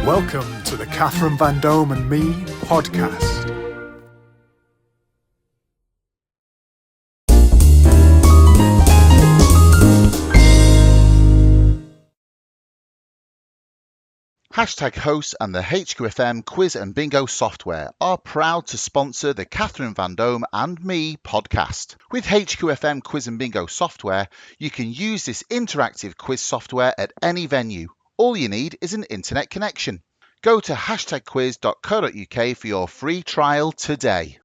Welcome to the Catherine Vandome and Me podcast. Hashtag hosts and the HQFM quiz and bingo software are proud to sponsor the Catherine Vandome and Me podcast. With HQFM quiz and bingo software, you can use this interactive quiz software at any venue. All you need is an internet connection. Go to hashtagquiz.co.uk for your free trial today.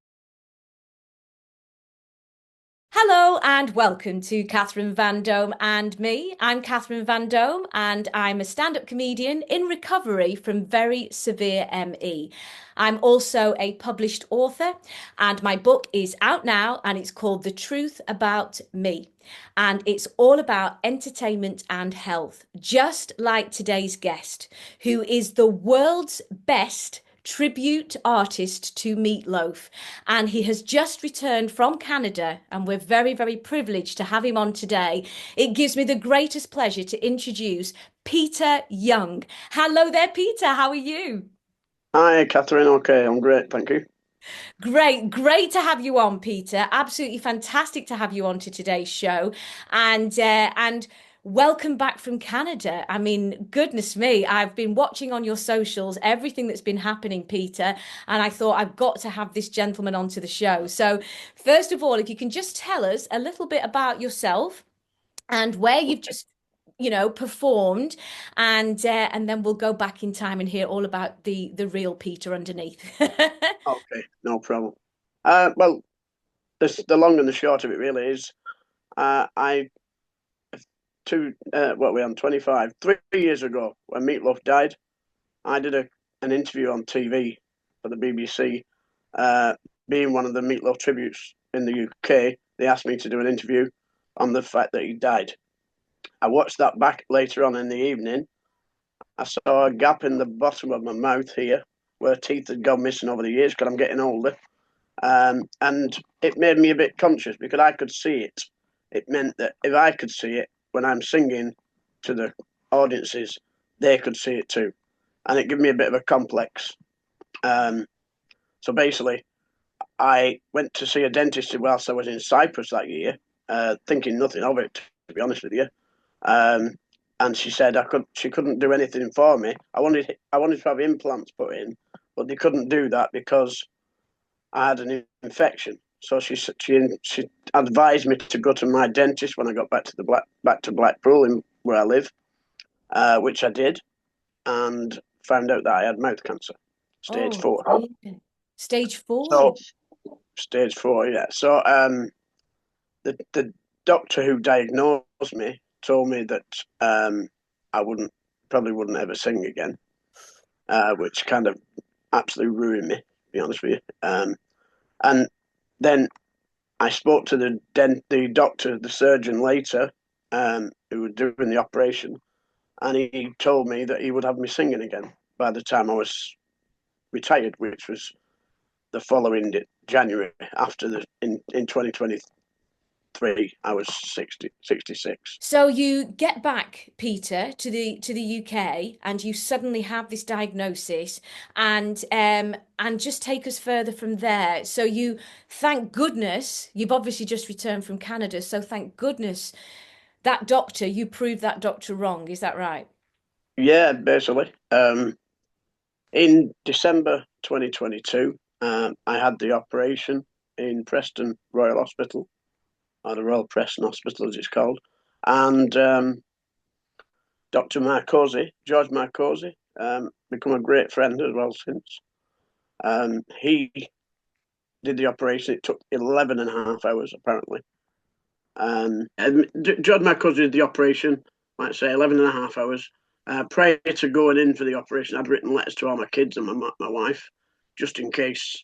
Hello and welcome to Catherine Vandome and Me. I'm Catherine Vandome and I'm a stand-up comedian in recovery from very severe ME. I'm also a published author and my book is out now and it's called The Truth About Me. And it's all about entertainment and health, just like today's guest, who is the world's best tribute artist to Loaf, and he has just returned from Canada and we're very, very privileged to have him on today. It gives me the greatest pleasure to introduce Peter Young. Hello there, Peter. How are you? Hi, Catherine. Okay, I'm great, thank you. Great to have you on, Peter. Absolutely fantastic to have you on to today's show, and welcome back from Canada. I mean, goodness me, I've been watching on your socials everything that's been happening, Peter, and I thought I've got to have this gentleman onto the show. So, first of all, if you can just tell us a little bit about yourself and where you've just performed, and then we'll go back in time and hear all about the real Peter underneath. Okay, no problem. Well, the long and the short of it really is, what we're on 25, 3 years ago when Loaf died, I did an interview on TV for the BBC, being one of the Loaf tributes in the UK. They asked me to do an interview on the fact that he died. I watched that back later on in the evening. I saw a gap in the bottom of my mouth here where teeth had gone missing over the years because I'm getting older. And it made me a bit conscious because I could see it. It meant that if I could see it when I'm singing to the audiences, they could see it too. And it gave me a bit of a complex. So basically, I went to see a dentist whilst I was in Cyprus that year, thinking nothing of it, to be honest with you. And she said she couldn't do anything for me. I wanted to have implants put in, but they couldn't do that because I had an infection. So she advised me to go to my dentist when I got back to Blackpool, where I live, which I did, and found out that I had mouth cancer, stage 4. Stage 4. So stage 4, yeah. So the doctor who diagnosed me told me that I probably wouldn't ever sing again, which kind of absolutely ruined me, to be honest with you. And then I spoke to the doctor, the surgeon later, who was doing the operation, and he told me that he would have me singing again by the time I was retired, which was the following January in 2023. I was 66. So you get back, Peter, to the UK, and you suddenly have this diagnosis, and just take us further from there. So thank goodness, you've obviously just returned from Canada. So thank goodness you proved that doctor wrong. Is that right? Yeah, basically. In December 2022, I had the operation in Preston Royal Hospital, or the Royal Preston Hospital as it's called, and Dr. George Marcosi, become a great friend as well since. He did the operation. It took 11 and a half hours, apparently. And George Marcosi did the operation, like I say, 11 and a half hours. Prior to going in for the operation, I'd written letters to all my kids and my wife, just in case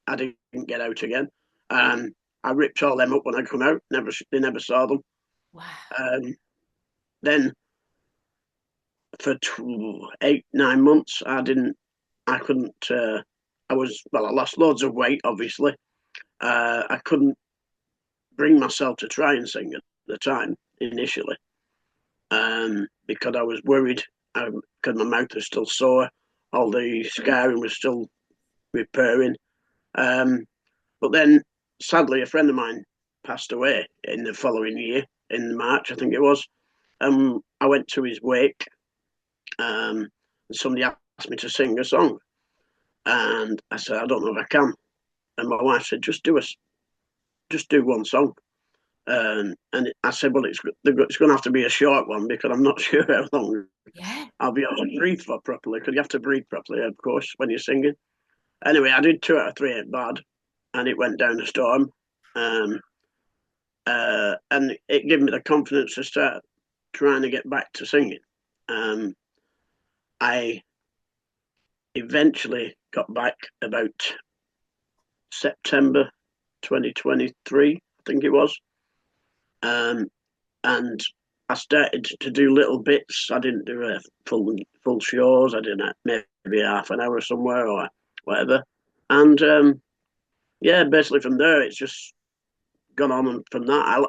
I didn't get out again. I ripped all them up when I come out. They never saw them. Wow. Then for 8-9 months, I lost loads of weight, obviously. I couldn't bring myself to try and sing at the time initially, because I was worried because my mouth was still sore. All the scarring was still repairing. But then, sadly, a friend of mine passed away in the following year, in March, I think it was. I went to his wake, and somebody asked me to sing a song. And I said, I don't know if I can. And my wife said, just do one song. And I said, well, it's going to have to be a short one because I'm not sure how long I'll be able to breathe for properly. Because you have to breathe properly, of course, when you're singing. Anyway, I did 2 out of 3 ain't bad, and it went down the storm. And it gave me the confidence to start trying to get back to singing. I eventually got back about September 2023, I think it was. And I started to do little bits. I didn't do a full shows. I did maybe half an hour somewhere or whatever. And yeah, basically from there, it's just gone on and from that.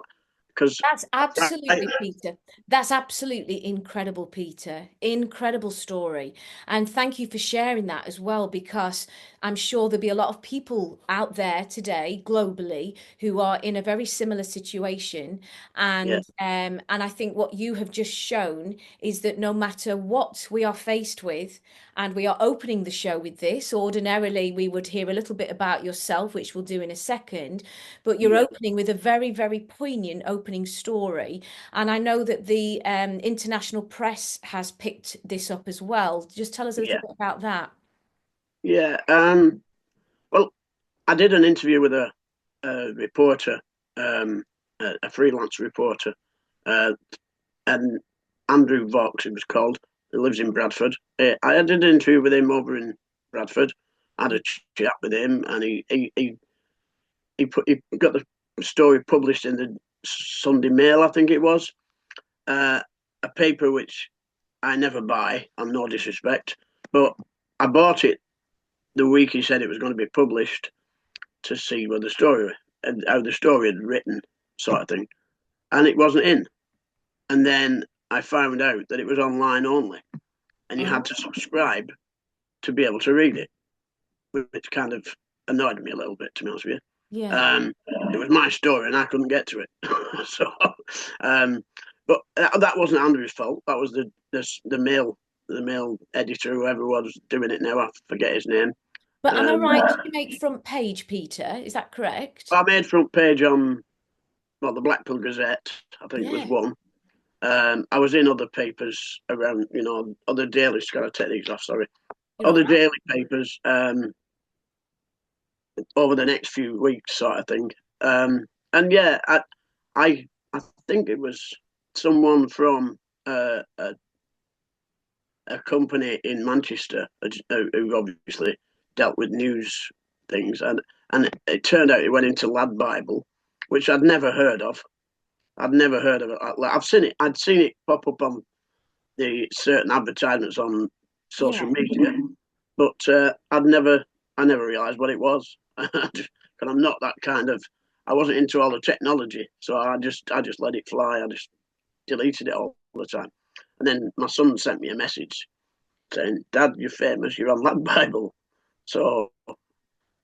That's absolutely, Peter. That's absolutely incredible, Peter. Incredible story. And thank you for sharing that as well, because I'm sure there'll be a lot of people out there today, globally, who are in a very similar situation. And I think what you have just shown is that no matter what we are faced with, and we are opening the show with this, ordinarily we would hear a little bit about yourself, which we'll do in a second, but you're opening with a very, very poignant opening story. And I know that the international press has picked this up as well. Just tell us a little bit about that. Yeah. Well, I did an interview with a reporter, a freelance reporter, and Andrew Vaux, it was called. He lives in Bradford. I did an interview with him over in Bradford. I had a chat with him, and he got the story published in the Sunday Mail, I think it was, a paper which I never buy, on no disrespect, but I bought it the week he said it was going to be published to see what the story and how the story had written, sort of thing, and it wasn't in. And then I found out that it was online only, and you had to subscribe to be able to read it, which kind of annoyed me a little bit, to be honest with you. Yeah. It was my story, and I couldn't get to it. So, but that wasn't Andrew's fault. That was the mail editor, whoever was doing it now. I forget his name. But am I right? Did you make front page, Peter? Is that correct? I made front page on the Blackpool Gazette. I think it was one. I was in other papers around, other dailies. Got to take these off. Sorry, other daily papers over the next few weeks, sort of thing. And yeah, I think it was someone from a company in Manchester who obviously dealt with news things, and it turned out it went into Lad Bible, which I'd never heard of. I'd never heard of it. I've seen it. I'd seen it pop up on the certain advertisements on social media, but I never realised what it was. Because I'm not that kind of. I wasn't into all the technology, so I just let it fly. I just deleted it all the time. And then my son sent me a message saying, "Dad, you're famous. You're on Lad Bible." So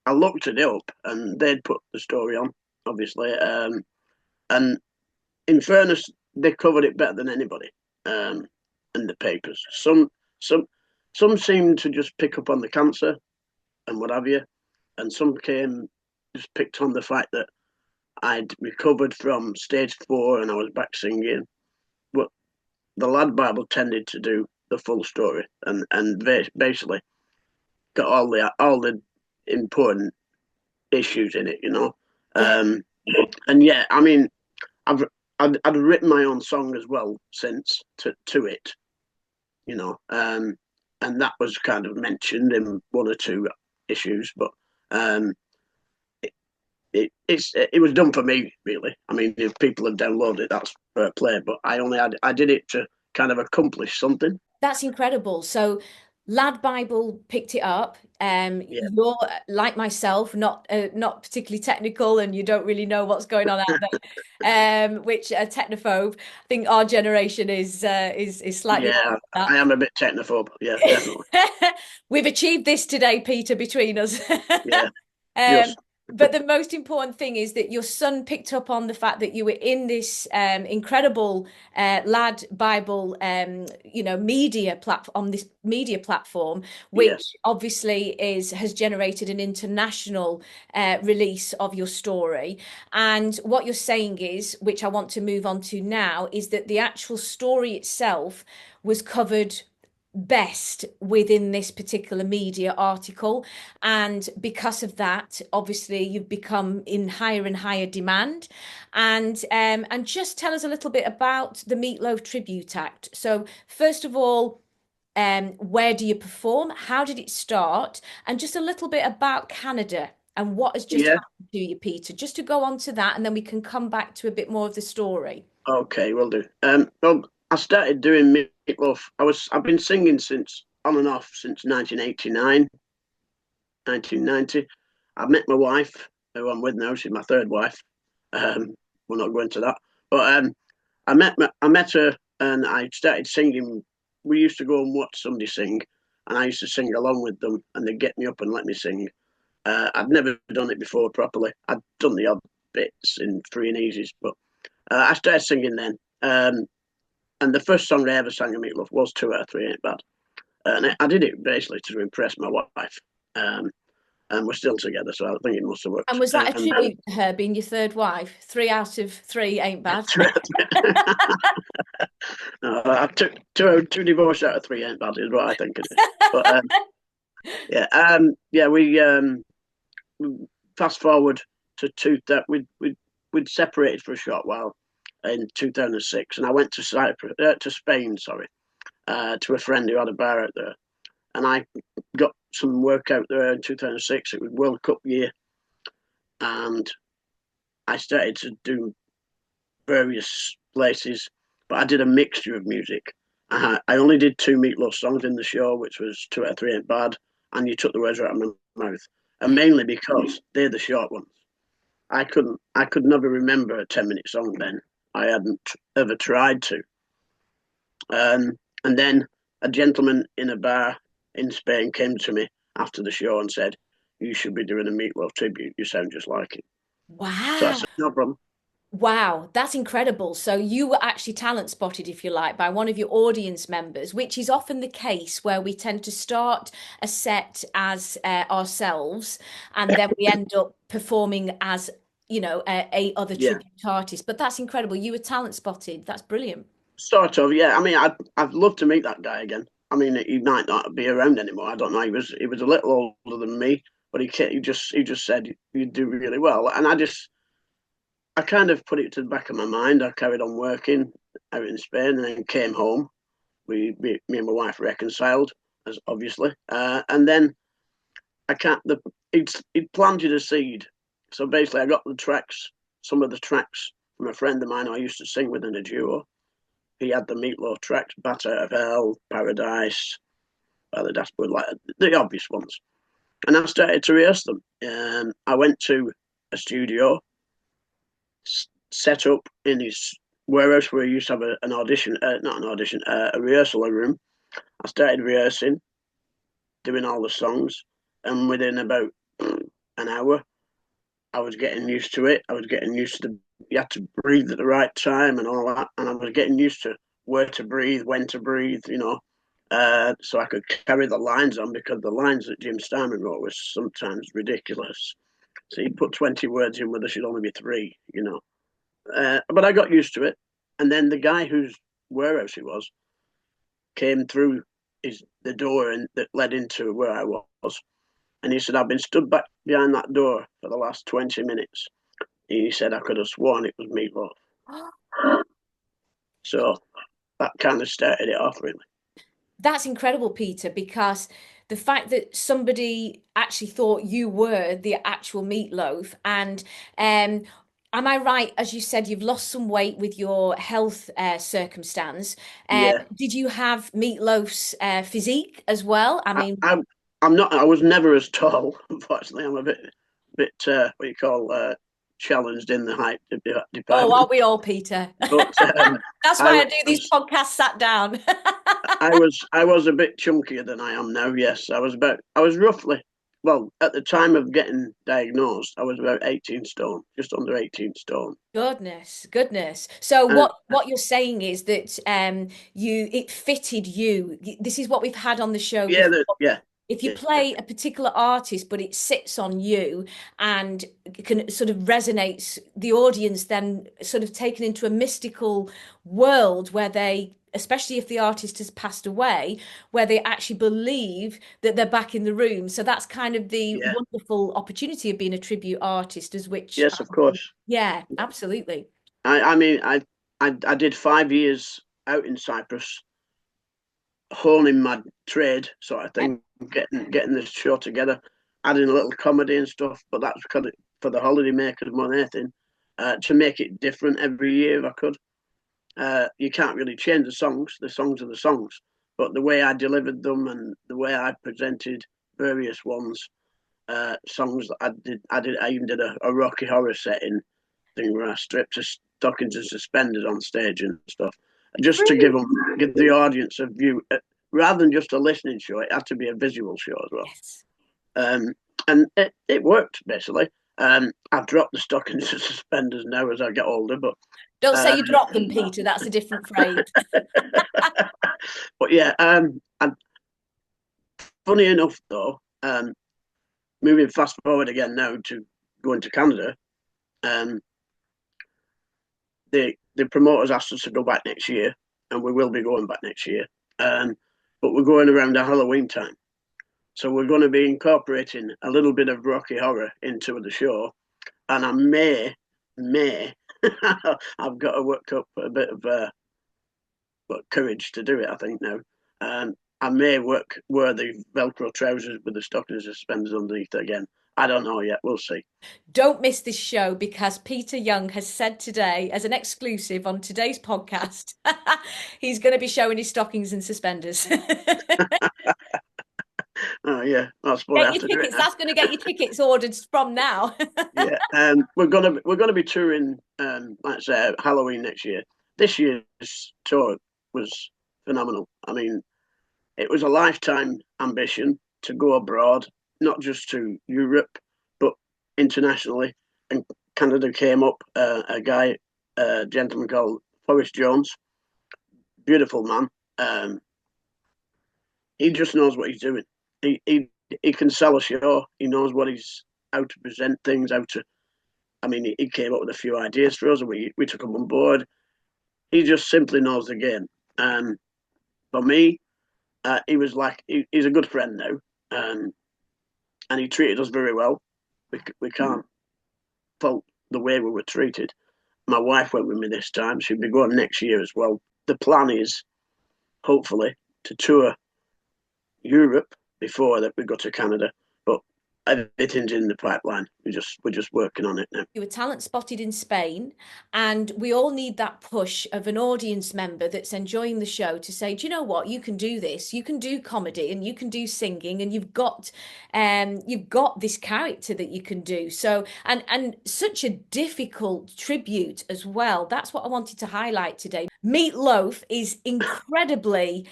I looked it up, and they'd put the story on, obviously. And in fairness, they covered it better than anybody in the papers. Some seemed to just pick up on the cancer and what have you, and some just picked on the fact that I'd recovered from stage 4 and I was back singing. But the Lad Bible tended to do the full story and basically got all the important issues in it, And yeah, I mean, I'd written my own song as well since to it, and that was kind of mentioned in 1 or 2 issues, but it was done for me, really. I mean, if people have downloaded it, that's fair play, but I did it to kind of accomplish something. That's incredible. So Lad Bible picked it up. Yeah, You're like myself, not particularly technical, and you don't really know what's going on out there. Which technophobe. I think our generation is slightly yeah, like I am a bit technophobe. Yeah, definitely. that. We've achieved this today, Peter, between us. Yeah, Um, just but the most important thing is that your son picked up on the fact that you were in this incredible Lad Bible, media platform on this media platform, yeah, which obviously has generated an international release of your story. And what you're saying is, which I want to move on to now, is that the actual story itself was covered best within this particular media article, and because of that obviously you've become in higher and higher demand. And just tell us a little bit about the Meatloaf Tribute Act. So first of all, where do you perform, how did it start, and just a little bit about Canada and what has just yeah. happened to you, Peter, just to go on to that, and then we can come back to a bit more of the story. Okay, will do. Well, I started doing Meatloaf. I've been singing since on and off since 1989, 1990. I met my wife, who I'm with now. She's my third wife. Um, we're not going to that, but I met her and I started singing. We used to go and watch somebody sing, and I used to sing along with them, and they'd get me up and let me sing. I'd never done it before properly. I'd done the odd bits in free and easies, but I started singing then. And the first song I ever sang in Meatloaf was 2 out of 3 Ain't Bad. And I did it basically to impress my wife. Um, and we're still together, so I think it must have And worked. was that a And tribute to her being your third wife? 3 out of 3 ain't bad. no, I took two divorces out of 3 ain't bad, is what I think it is. But yeah, fast forward to two that we'd separated for a short while in 2006, and I went to Cyprus, to Spain, sorry, to a friend who had a bar out there, and I got some work out there in 2006. It was World Cup year, and I started to do various places, but I did a mixture of music. I only did 2 Meatloaf songs in the show, which was 2 out of 3 Ain't Bad, and You Took the Words Out of My Mouth, and mainly because they're the short ones. I could never remember a 10-minute song then. I hadn't ever tried to. And then a gentleman in a bar in Spain came to me after the show and said, "You should be doing a Meatloaf tribute. You sound just like him." So I Wow. said, "No problem." Wow, that's incredible. So you were actually talent spotted, if you like, by one of your audience members, which is often the case where we tend to start a set as ourselves, and then we end up performing as, a other Yeah, tribute artist. But that's incredible. You were talent spotted. That's brilliant. sort of. Yeah, I mean, I'd love to meet that guy again. I mean, he might not be around anymore. I don't know. He was a little older than me, but he just said you do really well, and I kind of put it to the back of my mind. I carried on working out in Spain and then came home. Me and my wife reconciled, as obviously, and then I can't. He'd planted a seed, so basically I got some of the tracks from a friend of mine who I used to sing with in a duo. He had the Meatloaf tracks, Bat Out of Hell, Paradise, by the Dashboard, like the obvious ones, and I started to rehearse them. I went to a studio, set up in his warehouse where he used to have an audition, not an audition, a rehearsal room. I started rehearsing, doing all the songs, and within about an hour, I was getting used to it. I was getting used to you had to breathe at the right time and all that, and I was getting used to where to breathe, when to breathe, so I could carry the lines on because the lines that Jim Steinman wrote was sometimes ridiculous. So he put 20 words in where there should only be three. But I got used to it. And then the guy whose warehouse he was came through the door that led into where I was. And he said, "I've been stood back behind that door for the last 20 minutes." And he said, "I could have sworn it was Meatloaf." So that kind of started it off, really. That's incredible, Peter, because the fact that somebody actually thought you were the actual Meatloaf, and Am I right, as you said, you've lost some weight with your health circumstance? Yeah, Did you have Meatloaf's physique as well? I I, mean, I I'm not. I was never as tall. Unfortunately, I'm a bit what you call challenged in the height oh, department. aren't we all, Peter? But That's I why I do these was podcasts sat down. I was a bit chunkier than I am now. Yes, I was roughly, well, at the time of getting diagnosed, I was about 18 stone, just under 18 stone. Goodness, goodness. So And what you're saying is that you it fitted you. This is what we've had on the show yeah, before. yeah, If you yeah, play a particular artist, but it sits on you and can sort of resonates, the audience then sort of taken into a mystical world where they, especially if the artist has passed away, where they actually believe that they're back in the room. So that's kind of the yeah. wonderful opportunity of being a tribute artist, as which, Yes, of course. yeah, absolutely. I mean, I did 5 years out in Cyprus, honing my trade, sort of Yep. thing, getting this show together, adding a little comedy and stuff. But that's kind of for the holiday makers more than anything, to make it different every year if I could. You can't really change the songs. The songs are the songs, but the way I delivered them and the way I presented various songs that I even did a Rocky Horror setting thing where I stripped to stockings and suspenders on stage and stuff, just to give the audience a view, rather than just a listening show. It had to be a visual show as well, Yes. um, and it worked basically. I've dropped the stockings and suspenders now as I get older, but Don't say uh, you dropped them, Peter. That's a different phrase. but yeah, and funny enough though, moving fast forward again now to going to Canada, um, the promoters asked us to go back next year, and we will be going back next year. Um, but we're going around the Halloween time, so we're going to be incorporating a little bit of Rocky Horror into the show, and I may I've got to work up a bit of courage to do it. I think now. I may wear the Velcro trousers with the stockings and suspenders underneath again. I don't know yet. We'll see. Don't miss this show because Peter Young has said today, as an exclusive on today's podcast, he's going to be showing his stockings and suspenders. Oh yeah, I suppose I Get have your to do it tickets. now. That's going to get your tickets ordered from now. Yeah, we're gonna be touring, like I say, Halloween next year. This year's tour was phenomenal. I mean, it was a lifetime ambition to go abroad, not just to Europe, but internationally. And Canada came up. A gentleman called Forrest Jones, beautiful man. Um, he just knows what he's doing. He can sell a show. He knows what he's how to present things, how to. I mean, he came up with a few ideas for us, and we took him on board. He just simply knows the game. For me, he was like he's a good friend now, and he treated us very well. We can't fault the way we were treated. My wife went with me this time. She'll be going next year as well. The plan is hopefully to tour Europe before that we go to Canada, but everything's in the pipeline. We're just working on it now. You were talent spotted in Spain, and we all need that push of an audience member that's enjoying the show to say, do you know what? You can do this. You can do comedy, and you can do singing, and you've got this character that you can do. So, and such a difficult tribute as well. That's what I wanted to highlight today. Meat Loaf is incredibly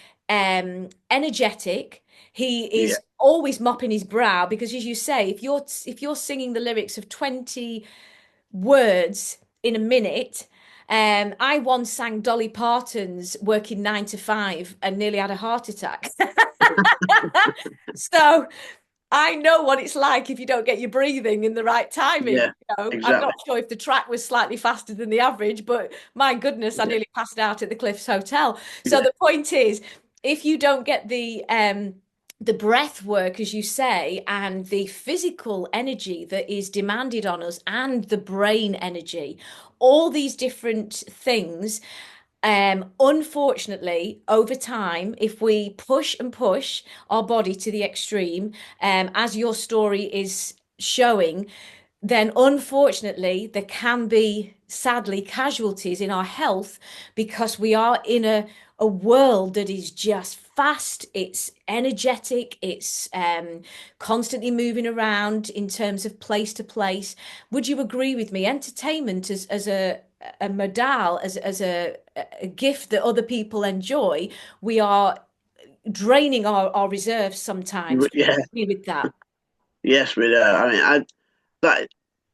energetic. He Yeah, is always mopping his brow because, as you say, if you're singing the lyrics of 20 words in a minute, I once sang Dolly Parton's "Working 9 to 5" and nearly had a heart attack. So I know what it's like if you don't get your breathing in the right timing. yeah, I'm not exactly. sure if the track was slightly faster than the average, but my goodness, I Yeah, nearly passed out at the Cliffs Hotel. So yeah, the point is, if you don't get the breath work, as you say, and the physical energy that is demanded on us, and the brain energy, all these different things. Unfortunately, over time, if we push and push our body to the extreme, as your story is showing, then unfortunately there can be sadly casualties in our health because we are in a world that is just fast, it's energetic, it's constantly moving around in terms of place to place. Would you agree with me? Entertainment as a modal, as a gift that other people enjoy, we are draining our reserves sometimes. Would Yeah, you agree with that? yes, we do. I mean, that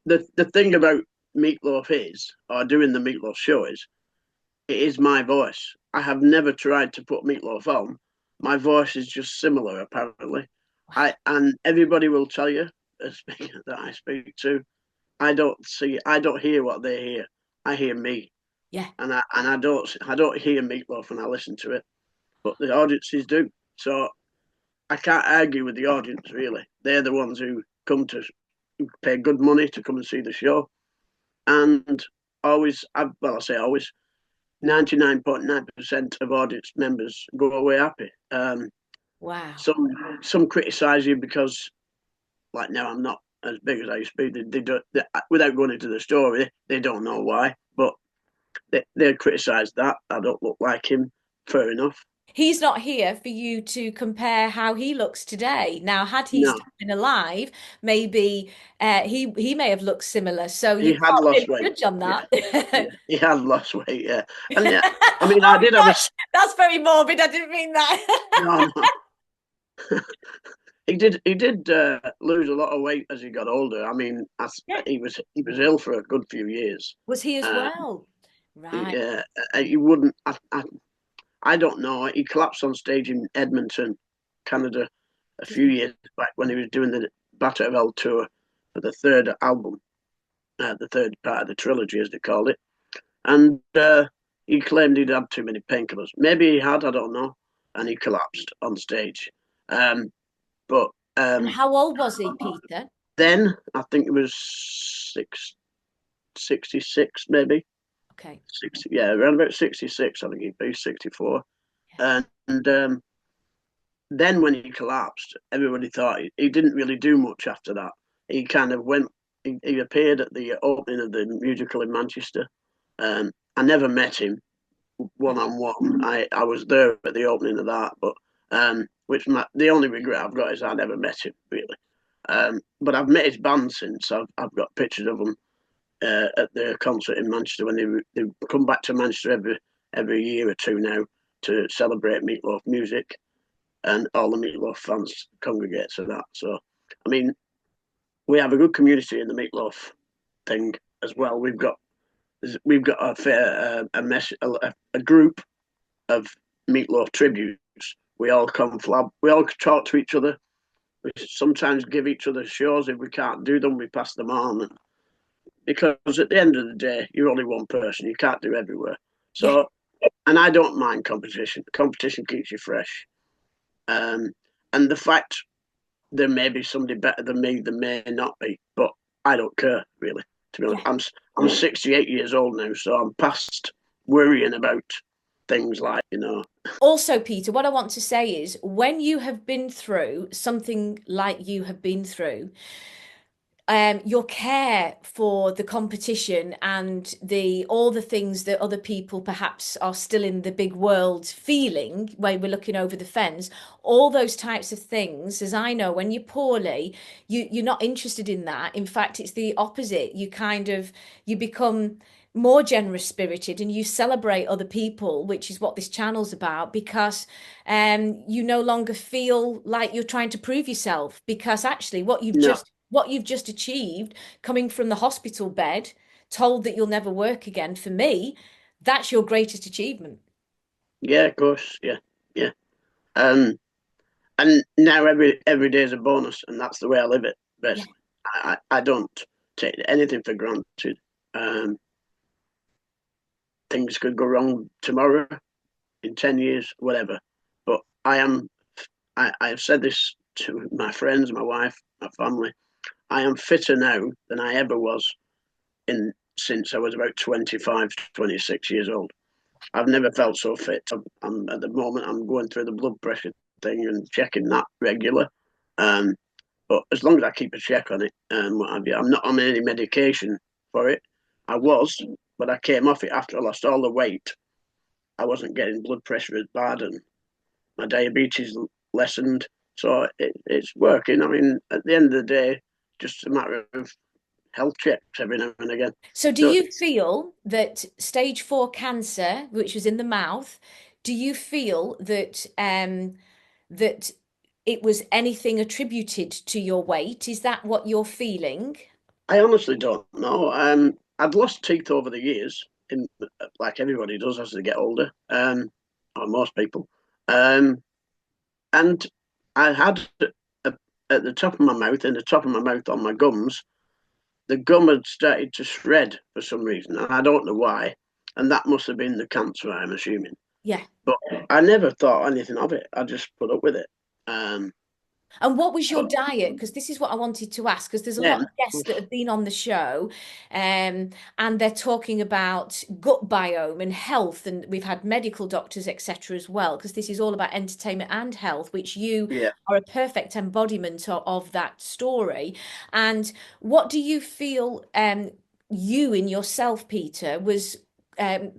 the thing about Meatloaf is, or doing the Meatloaf show is, it is my voice. I have never tried to put Meatloaf on. My voice is just similar, apparently. And everybody will tell you that I speak to. I don't hear what they hear. I hear me, Yeah. and I don't hear Meatloaf when I listen to it, but the audiences do. So I can't argue with the audience. Really, they're the ones who come to pay good money to come and see the show, and always, well, I say always, 99.9% of audience members go away happy. Wow. Some criticise you because, like now, I'm not as big as I used to be. They don't, without going into the story, they don't know why, but they criticise that I don't look like him. Fair enough. He's not here for you to compare how he looks today. Now, had he No, still been alive, maybe he may have looked similar. So he you had can't lost really weight. judge on Yeah, that. yeah, he had lost weight. Yeah, and yeah, I mean, I Oh did have a gosh, that's very morbid. I didn't mean that. no, no. He did lose a lot of weight as he got older. I mean, Yeah. he was ill for a good few years. Was he as Uh, well? he, Right. uh, he wouldn't. I don't know. He collapsed on stage in Edmonton, Canada, a few years back when he was doing the Battle of tour for the third album, the third part of the trilogy, as they called it. And he claimed he'd had too many painkillers. Maybe he had, I don't know. And he collapsed on stage. Um, but And how old was he, Peter? then I think it was 66, maybe. Okay. 60, yeah, around about 66, I think he'd be 64. And then when he collapsed, everybody thought he didn't really do much after that. He kind of went, he appeared at the opening of the musical in Manchester. I never met him one on one. I was there at the opening of that, but the only regret I've got is I never met him really. But I've met his band since. I've got pictures of them at the concert in Manchester when they come back to Manchester every year or two now to celebrate Meatloaf music, and all the Meatloaf fans congregate to that. So, I mean, we have a good community in the Meatloaf thing as well. We've got a group of Meatloaf tributes. We all conflab. We all talk to each other. We sometimes give each other shows. If we can't do them, we pass them on. Because at the end of the day, you're only one person. You can't do everywhere. Yeah. So, and I don't mind competition. Competition keeps you fresh. Um, and the fact there may be somebody better than me, there may not be, but I don't care really. To be Yeah. honest, I'm 68 years old now, so I'm past worrying about things like Also, Peter, what I want to say is when you have been through something like you have been through, your care for the competition and the all the things that other people perhaps are still in the big world feeling when we're looking over the fence, all those types of things, as I know, when you're poorly, you're not interested in that. In fact, it's the opposite. You become more generous spirited and you celebrate other people, which is what this channel's about, because you no longer feel like you're trying to prove yourself, because actually no. what you've just achieved, coming from the hospital bed, told that you'll never work again, for me, that's your greatest achievement. Yeah, of course, yeah, yeah. Um, and now every day is a bonus, and that's the way I live it. Yeah. Basically, I don't take anything for granted. Um, Things could go wrong tomorrow, in 10 years, whatever. But I have said this to my friends, my wife, my family. I am fitter now than I ever was in since I was about 25, 26 years old. I've never felt so fit. I'm at the moment I'm going through the blood pressure thing and checking that regular. Um, But as long as I keep a check on it and what have you, I'm not on any medication for it. I was, but I came off it after I lost all the weight. I wasn't getting blood pressure as bad, and my diabetes lessened. So it's working. I mean, at the end of the day, just a matter of health checks every now and again. So do you feel that stage 4 cancer, which was in the mouth, do you feel that that it was anything attributed to your weight? Is that what you're feeling? I honestly don't know. I've lost teeth over the years, like everybody does as they get older, or most people. And I had at the top of my mouth, in the top of my mouth on my gums, the gum had started to shred for some reason, and I don't know why. And that must have been the cancer, I'm assuming. Yeah. But I never thought anything of it. I just put up with it. And what was your diet? Because this is what I wanted to ask, because there's a lot of guests that have been on the show, and they're talking about gut biome and health, and we've had medical doctors, etc. as well, because this is all about entertainment and health, which you are a perfect embodiment of that story. And what do you feel you in yourself, Peter, was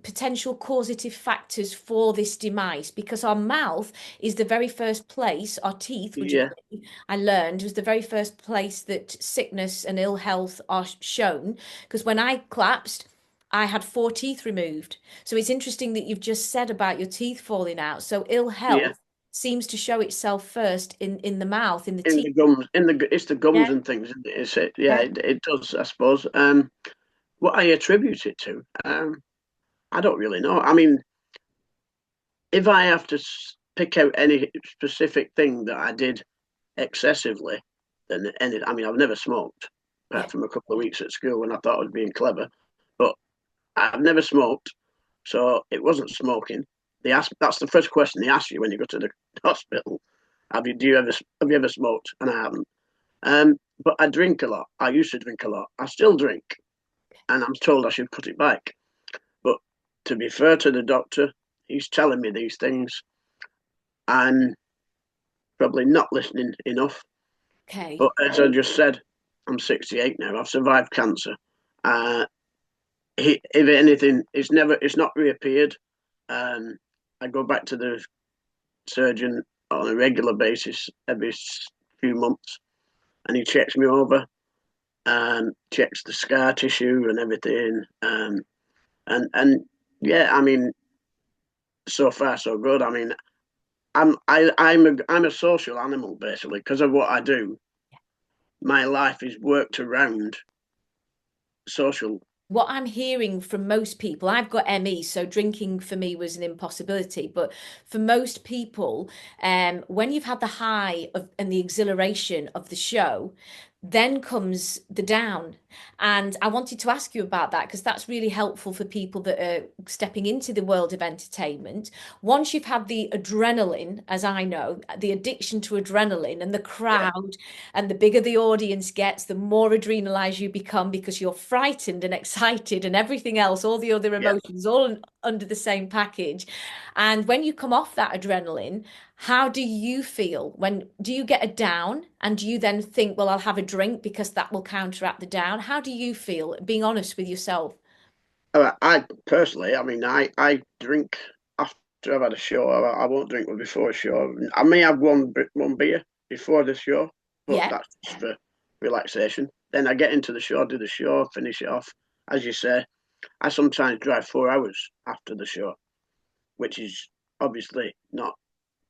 potential causative factors for this demise? Because our mouth is the very first place, our teeth, would you believe, I learned, was the very first place that sickness and ill health are shown. Because when I collapsed, I had 4 teeth removed. So it's interesting that you've just said about your teeth falling out. So ill health seems to show itself first in the mouth, in the teeth. The gums, it's the gums and things, isn't it? It does, I suppose. What I attribute it to, I don't really know. I mean, if I have to pick out any specific thing that I did excessively, then I mean, I've never smoked, apart from a couple of weeks at school when I thought I was being clever. But I've never smoked, so it wasn't smoking. That's the first question they ask you when you go to the hospital. Have you ever smoked? And I haven't. But I drink a lot. I used to drink a lot. I still drink, and I'm told I should put it back. But to be fair to the doctor, he's telling me these things. I'm probably not listening enough. Okay. But as I just said, I'm 68 now. I've survived cancer. If anything, it's not reappeared. I go back to the surgeon on a regular basis every few months, and he checks me over, checks the scar tissue and everything. And yeah, I mean, so far so good. I mean, I'm a social animal basically because of what I do. My life is worked around social. What I'm hearing from most people, I've got ME, so drinking for me was an impossibility. But for most people, when you've had the high and the exhilaration of the show, then comes the down. And I wanted to ask you about that because that's really helpful for people that are stepping into the world of entertainment. Once you've had the adrenaline, as I know, the addiction to adrenaline and the crowd, and the bigger the audience gets, the more adrenalized you become because you're frightened and excited and everything else, all the other emotions, all under the same package. And when you come off that adrenaline, how do you feel? When do you get a down and do you then think, well, I'll have a drink because that will counteract the down? How do you feel, being honest with yourself? I personally, I mean, I drink after I've had a show. I won't drink before a show. I may have one beer before the show, but that's just for relaxation. Then I get into the show, do the show, finish it off. As you say, I sometimes drive 4 hours after the show, which is obviously not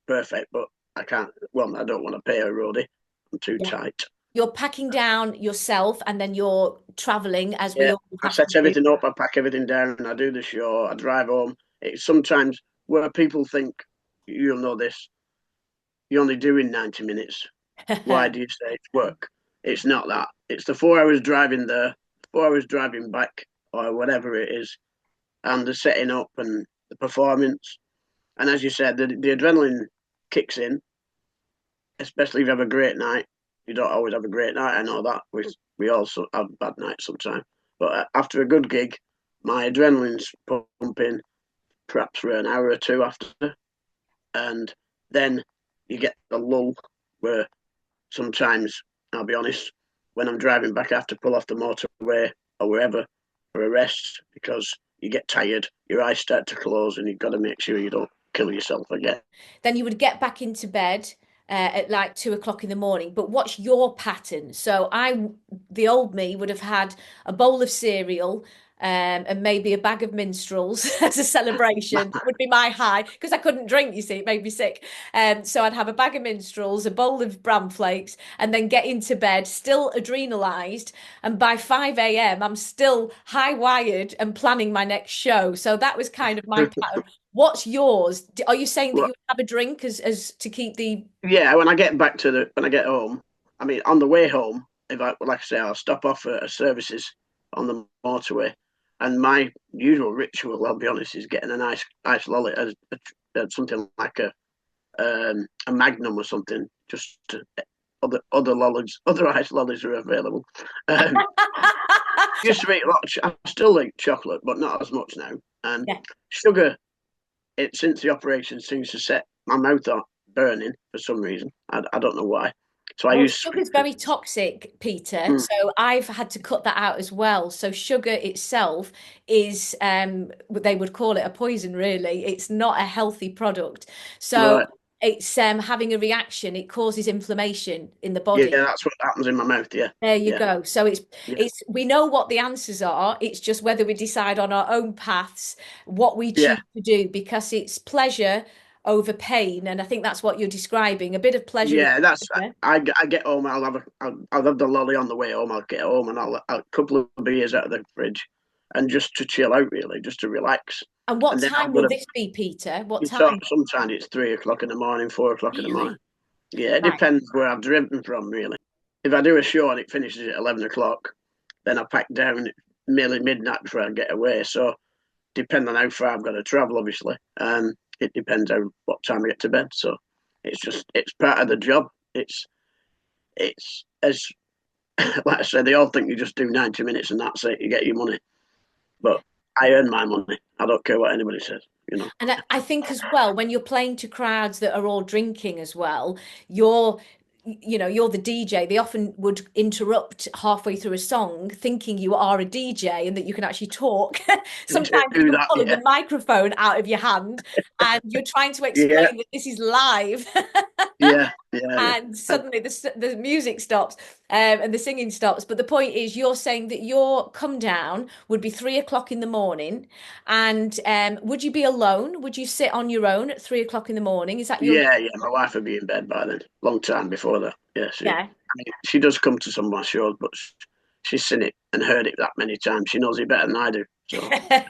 perfect, but I can't. Well, I don't want to pay a roadie. I'm too tight. You're packing down yourself and then you're traveling as we all I have set to do. everything up, I pack everything down, and I do the show, I drive home. It's sometimes where people think, you'll know this, you're only doing 90 minutes. Why do you say it's work? It's not that. It's the 4 hours driving there, 4 hours driving back, or whatever it is, and the setting up and the performance. And as you said, the adrenaline kicks in, especially if you have a great night. You don't always have a great night, I know that. We also have bad nights sometimes. But after a good gig, my adrenaline's pumping perhaps for an hour or two after. And then you get the lull where sometimes I'll be honest. When I'm driving back, I have to pull off the motorway or wherever for a rest because you get tired, your eyes start to close, and you've got to make sure you don't kill yourself again. Then you would get back into bed at like 2 o'clock in the morning. But what's your pattern? So the old me would have had a bowl of cereal. And maybe a bag of minstrels as a celebration. That would be my high because I couldn't drink, you see, it made me sick. So I'd have a bag of minstrels, a bowl of bran flakes, and then get into bed, still adrenalized. And by 5 a.m., I'm still high wired and planning my next show. So that was kind of my pattern. What's yours? Are you saying that Well, you have a drink as to keep the? yeah, when I get home, I mean, on the way home, if I like I say, I'll stop off at services on the motorway, and my usual ritual, I'll be honest, is getting a nice ice lolly, something like a Magnum or something, just to, other lollies, other ice lollies are available. Used to eat a lot. I still eat chocolate, but not as much now. And Yeah. sugar, since the operation seems to set my mouth on burning for some reason. I don't know why. So I Well, use sugar's very toxic, Peter. Mm, So I've had to cut that out as well. So sugar itself is, they would call it a poison, really. It's not a healthy product. So right. it's having a reaction. It causes inflammation in the Yeah, body. that's what happens in my mouth. Yeah, There you yeah, go. So yeah, it's we know what the answers are. It's just whether we decide on our own paths what we yeah, choose to do because it's pleasure over pain. And I think that's what you're describing. A bit of pleasure with yeah. That's pleasure. I get home. I'll have the lolly on the way home. I'll get home and I'll a couple of beers out of the fridge, and just to chill out, really, just to relax. And what And then time I've got will to. this be, Peter? What It's time? sometimes it's 3 o'clock in the morning, 4 o'clock in the morning. Really? Yeah, it Right. depends where I've driven from, really. If I do a show and it finishes at 11 o'clock, then I pack down at nearly midnight before I get away. So, depending on how far I've got to travel, obviously, it depends on what time I get to bed. So, it's part of the job. It's as like I said, they all think you just do 90 minutes and that's it. You get your money, but I earn my money. I don't care what anybody says. You know. And I think as well, when you're playing to crowds that are all drinking as well, you're, you're the DJ. They often would interrupt halfway through a song, thinking you are a DJ and that you can actually talk. Sometimes Do even that, pulling yeah, the microphone out of your hand, and you're trying to yeah, explain that this is live. yeah, yeah, yeah. And suddenly the music stops and the singing stops. But the point is, you're saying that your come down would be 3 o'clock in the morning. And would you be alone? Would you sit on your own at 3 o'clock in the morning? Is that your? Yeah. My wife would be in bed by then, long time before that. Yeah, Yeah. she does come to some of my shows, but she's seen it and heard it that many times. She knows it better than I do, so it's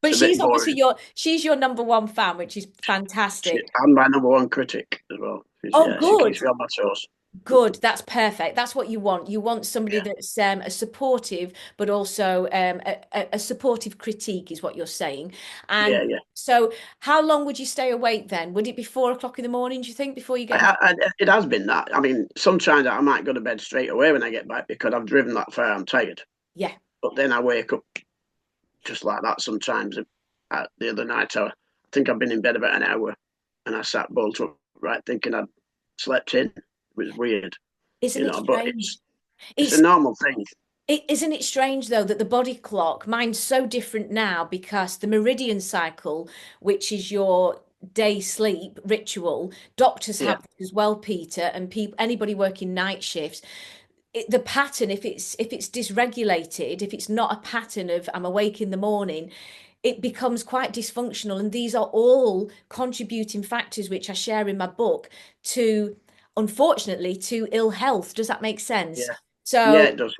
But a bit she's obviously boring. she's your number one fan, which is fantastic. I'm my number one critic as well. Oh, Yeah, she good. keeps me on my toes. Good, that's perfect. That's what you want. You want somebody that's a supportive, but also a supportive critique, is what you're saying. And Yeah, yeah. so, how long would you stay awake then? Would it be 4 o'clock in the morning, do you think, before you get into? It has been that. I mean, sometimes I might go to bed straight away when I get back because I've driven that far. I'm tired, Yeah. but then I wake up just like that sometimes. The other night, I think I've been in bed about an hour, and I sat bolt upright thinking I'd slept in. It was weird, Isn't it but strange? it's a It's normal thing. isn't it strange though that the body clock, mine's so different now because the meridian cycle, which is your day sleep ritual, doctors Yeah, have this as well, Peter, and people anybody working night shifts. The pattern, if it's dysregulated, if it's not a pattern of I'm awake in the morning, it becomes quite dysfunctional. And these are all contributing factors, which I share in my book, to unfortunately to ill health. Does that make sense? yeah, yeah. So It does.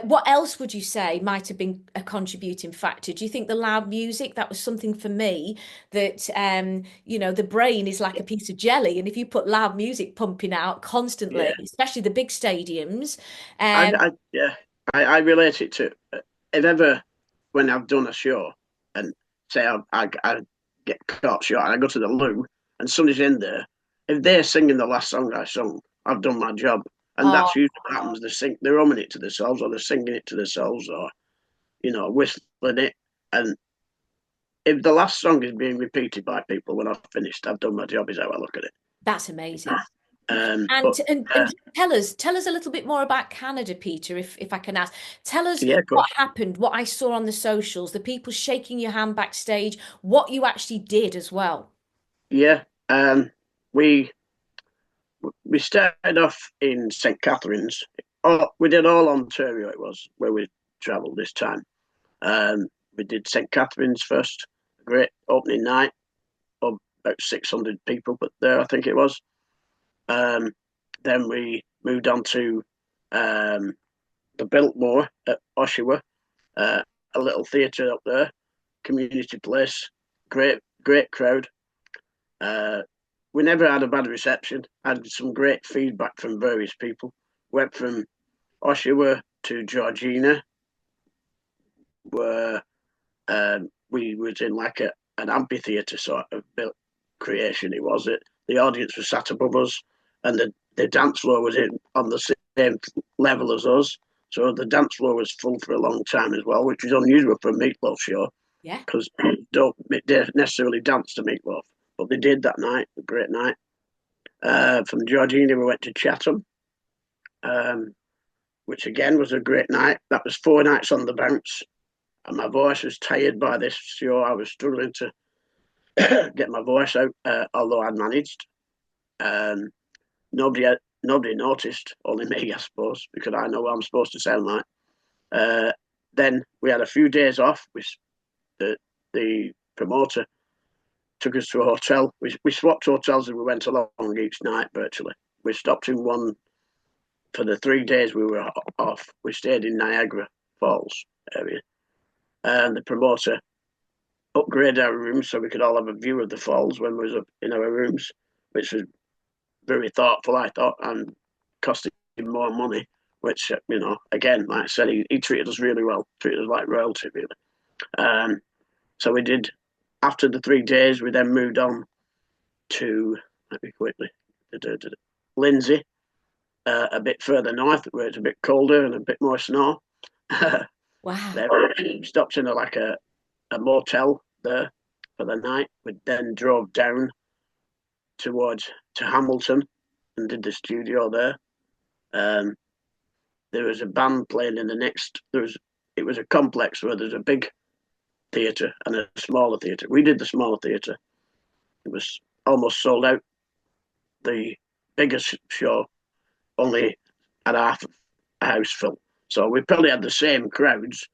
what else would you say might have been a contributing factor? Do you think the loud music, that was something for me that, the brain is like a piece of jelly. And if you put loud music pumping out constantly, Yeah, especially the big stadiums, um, yeah. I relate it to if ever when I've done a show and say I get caught short and I go to the loo and somebody's in there, if they're singing the last song I sung, I've done my job. And oh, that's usually what happens. They're humming it to themselves, or they're singing it to themselves, or whistling it. And if the last song is being repeated by people when I've finished, I've done my job. Is how I look at it. that's amazing. But And tell us a little bit more about Canada, Peter, if I can ask. Tell us yeah, of what course. happened, what I saw on the socials, the people shaking your hand backstage, what you actually did as well. Yeah. We we started off in St. Catharines. Oh, we did all Ontario. It was where we travelled this time. We did St. Catharines first. Great opening night of about 600 people, but there I think it was. Um, then we moved on to um, the Biltmore at Oshawa, uh, a little theatre up there, community place. Great crowd. Uh, we never had a bad reception. Had some great feedback from various people. Went from Oshawa to Georgina, where we was in like an amphitheatre sort of built creation. It was it. The audience was sat above us, and the dance floor was in on the same level as us. So the dance floor was full for a long time as well, which is unusual for a meatloaf show Yeah. because don't necessarily dance to meatloaf, but they did that night. A great night. From Georgina, we went to Chatham, um, which again was a great night. That was 4 nights on the bounce, and my voice was tired by this show. I was struggling to get my voice out, although I'd managed. Um, nobody noticed, only me, I suppose, because I know what I'm supposed to sound like. Uh, then we had a few days off. The promoter took us to a hotel. We swapped hotels and we went along each night virtually. We stopped in one for the 3 days we were off. We stayed in Niagara Falls area, and the promoter upgraded our rooms so we could all have a view of the falls when we was up in our rooms, which was very thoughtful, I thought, and costing more money. Which again, like I said, he treated us really well, treated us like royalty, really. Um, so we did. After the 3 days, we then moved on to let me quickly Lindsay, a bit further north, where it's a bit colder and a bit more snow. Wow. There we stopped in a motel there for the night. We then drove down to Hamilton and did the studio there. Um, there was a band playing in the next. It was a complex where there's a big theatre and a smaller theatre. We did the smaller theatre. It was almost sold out. The biggest show only had half a house full. So we probably had the same crowds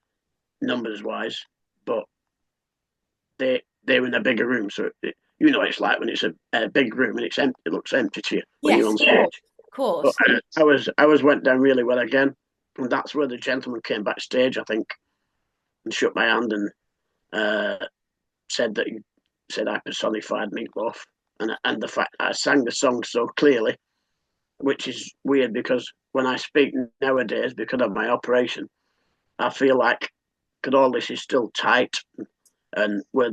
numbers wise, but they were in a bigger room. So it's like when it's a big room and it's empty, it looks empty to you when you're Yes, on of course. stage. Of But course. ours went down really well again, and that's where the gentleman came backstage, I think, and shook my hand and said that he said I personified Meatloaf, and the fact I sang the song so clearly, which is weird because when I speak nowadays because of my operation, I feel like because all this is still tight and where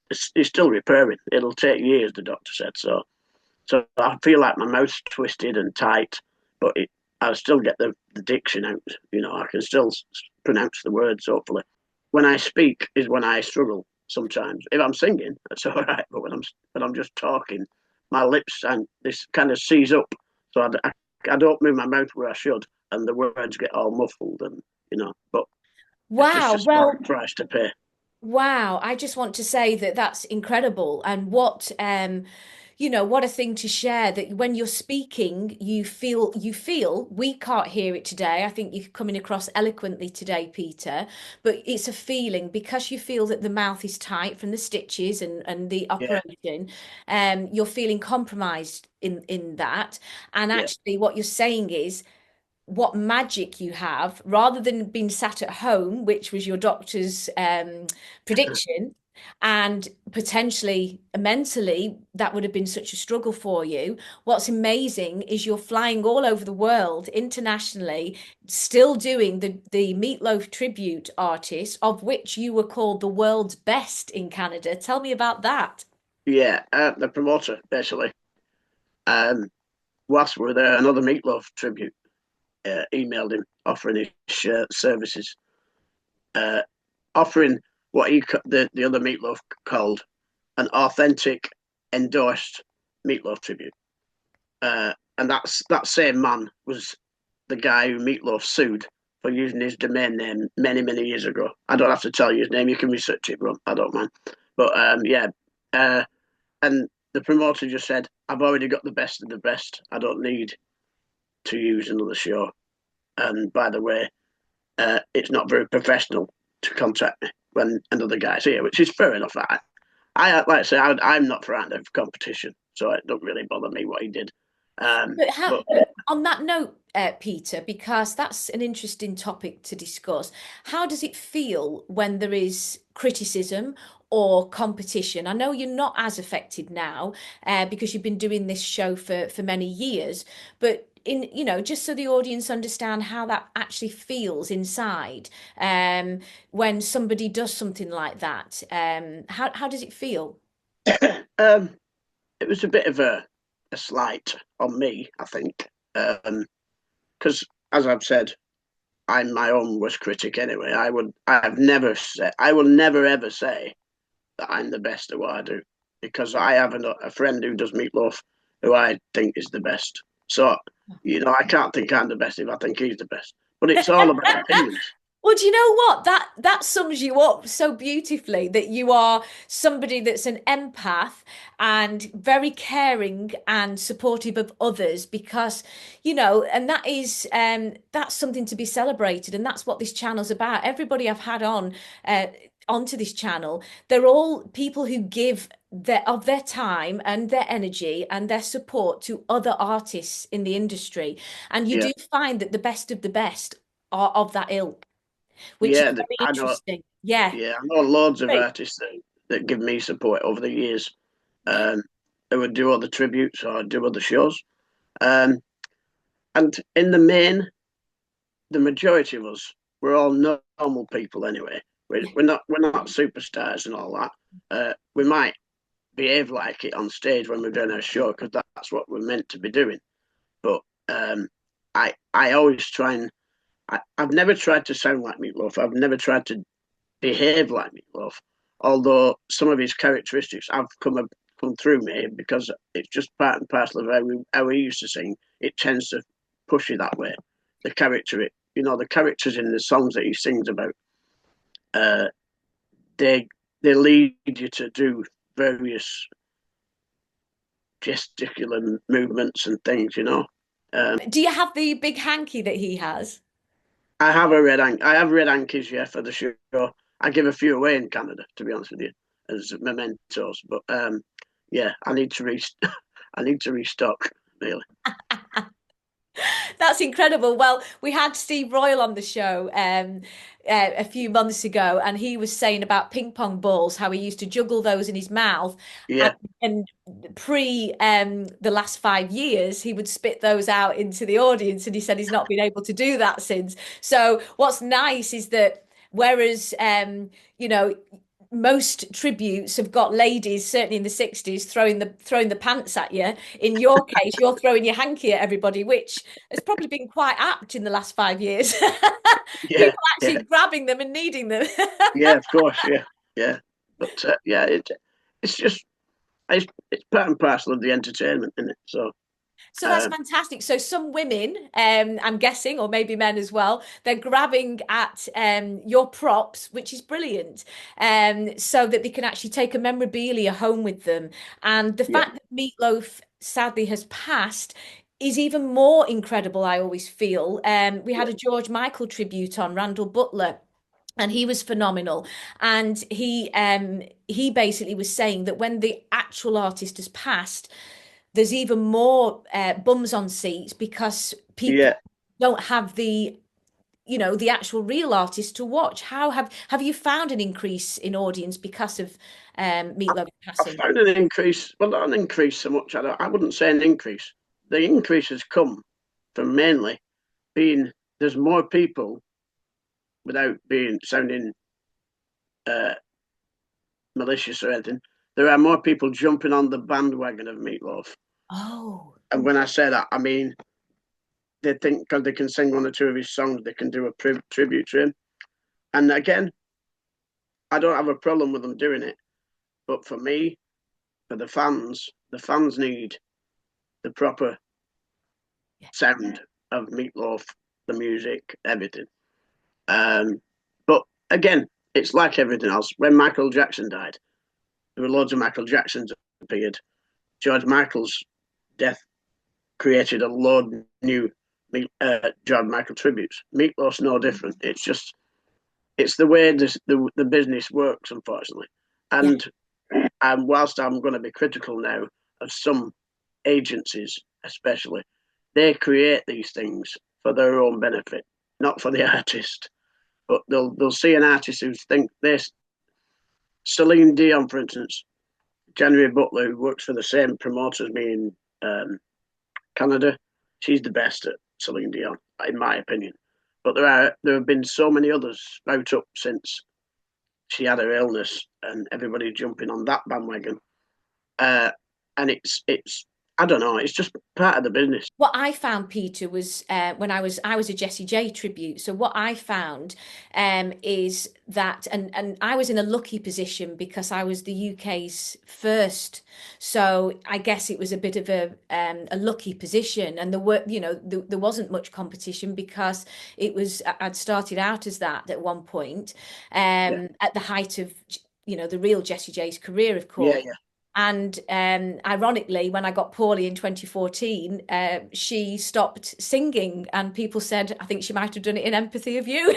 it's still repairing. It'll take years, the doctor said. So I feel like my mouth's twisted and tight, but I still get the diction out. I can still pronounce the words, hopefully. When I speak is when I struggle sometimes. If I'm singing, that's all right. But when I'm just talking, my lips and this kind of seize up. So I don't move my mouth where I should, and the words get all muffled, but it's just Wow. a small Well, price to pay. wow. I just want to say that that's incredible. And what a thing to share that when you're speaking, you feel we can't hear it today. I think you're coming across eloquently today, Peter, but it's a feeling because you feel that the mouth is tight from the stitches and the Yeah, operation, you're feeling compromised in that. And yeah, actually what you're saying is what magic you have rather than being sat at home, which was your doctor's prediction, and potentially mentally that would have been such a struggle for you. What's amazing is you're flying all over the world internationally, still doing the Meatloaf tribute artist, of which you were called the world's best in Canada. Tell me about that. yeah. The promoter basically. Um, whilst we were there, another Meatloaf tribute emailed him offering his services, uh, offering what the other Meatloaf called an authentic, endorsed Meatloaf tribute. And that same man was the guy who Meatloaf sued for using his domain name many, many years ago. I don't have to tell you his name. You can research it, bro. I don't mind. But yeah. And the promoter just said, I've already got the best of the best. I don't need to use another show. And by the way, it's not very professional to contact me when another guy's here, which is fair enough. I like I say, I'm not frightened of competition, so it don't really bother me what he did. But on that note, Peter, because that's an interesting topic to discuss, how does it feel when there is criticism or competition? I know you're not as affected now because you've been doing this show for many years, but just so the audience understand how that actually feels inside when somebody does something like that, how does it feel? um, it was a bit of a slight on me, I think, because as I've said, I'm my own worst critic anyway. I will never ever say that I'm the best at what I do because I have a friend who does meatloaf who I think is the best. So, I can't think I'm the best if I think he's the best. But it's all about opinions. Well, do you know what? That sums you up so beautifully that you are somebody that's an empath and very caring and supportive of others because, and that's something to be celebrated, and that's what this channel's about. Everybody I've had onto this channel, they're all people who give of their time and their energy and their support to other artists in the industry. And you Yeah. do find that the best of the best are of that ilk, which is Yeah, very I know. interesting. Yeah. Yeah, I know loads of Great. artists that give me support over the years. Um, who would do other tributes or do other shows. Um, and in the main, the majority of us, we're all normal people anyway. We're not superstars and all that. We might behave like it on stage when we're doing our show because that's what we're meant to be doing. But I always try and I've never tried to sound like Meatloaf. I've never tried to behave like Meatloaf. Although some of his characteristics have come through me because it's just part and parcel of how we used to sing. It tends to push you that way. The the characters in the songs that he sings about, uh, they lead you to do various gesticular movements and things. Do you have the big hanky that he has? I have red hankies, yeah, for the show. I give a few away in Canada, to be honest with you, as mementos. But yeah, I need to I need to restock, really. That's incredible. Well, we had Steve Royal on the show a few months ago, and he was saying about ping pong balls, how he used to juggle those in his mouth. Yeah, And pre the last 5 years, he would spit those out into the audience, and he said he's not been able to do that since. So what's nice is that whereas most tributes have got ladies, certainly in the 60s, throwing the pants at you. In your case, you're throwing your hanky at everybody, which has probably been quite apt in the last 5 years. yeah, People yeah, actually grabbing them and needing them. yeah. Of course, yeah, yeah. But yeah, it's just it's part and parcel of the entertainment, isn't it? So So that's fantastic. So some women, I'm guessing, or maybe men as well, they're grabbing at your props, which is brilliant, so that they can actually take a memorabilia home with them. And the yeah, fact that Meatloaf sadly has passed is even more incredible, I always feel. We yeah, had a George Michael tribute on, Randall Butler. And he was phenomenal. And he basically was saying that when the actual artist has passed, there's even more bums on seats because people yeah. don't have the actual real artist to watch. How have you found an increase in audience because of Meatloaf I passing? found an increase. Well, not an increase so much. I wouldn't say an increase. The increase has come from mainly being there's more people without being sounding uh, malicious or anything. There are more people jumping on the bandwagon of Meatloaf. Oh, And when I say that, I mean they think because they can sing one or two of his songs, they can do a tribute to him. And again, I don't have a problem with them doing it. But for me, for the fans need the proper sound of Meat Loaf, the music, everything. But again, it's like everything else. When Michael Jackson died, there were loads of Michael Jacksons appeared. George Michael's death created a load of new George Michael tributes. Meat Loaf's no different. It's the way the business works, unfortunately. And whilst I'm going to be critical now of some agencies, especially, they create these things for their own benefit, not for the artist. But they'll see an artist who think this. Celine Dion, for instance, January Butler, who works for the same promoter as me in Canada, she's the best at Celine Dion, in my opinion. But there have been so many others spout up since she had her illness, and everybody jumping on that bandwagon. And it's I don't know, it's just part of the business. What I found, Peter, was when I was a Jessie J tribute. So what I found is that, and I was in a lucky position because I was the UK's first. So I guess it was a bit of a lucky position, and there wasn't much competition because I'd started out as that at one point, at the height of the real Jessie J's career, of course. Yeah. And ironically, when I got poorly in 2014, she stopped singing, and people said, I think she might have done it in empathy of you.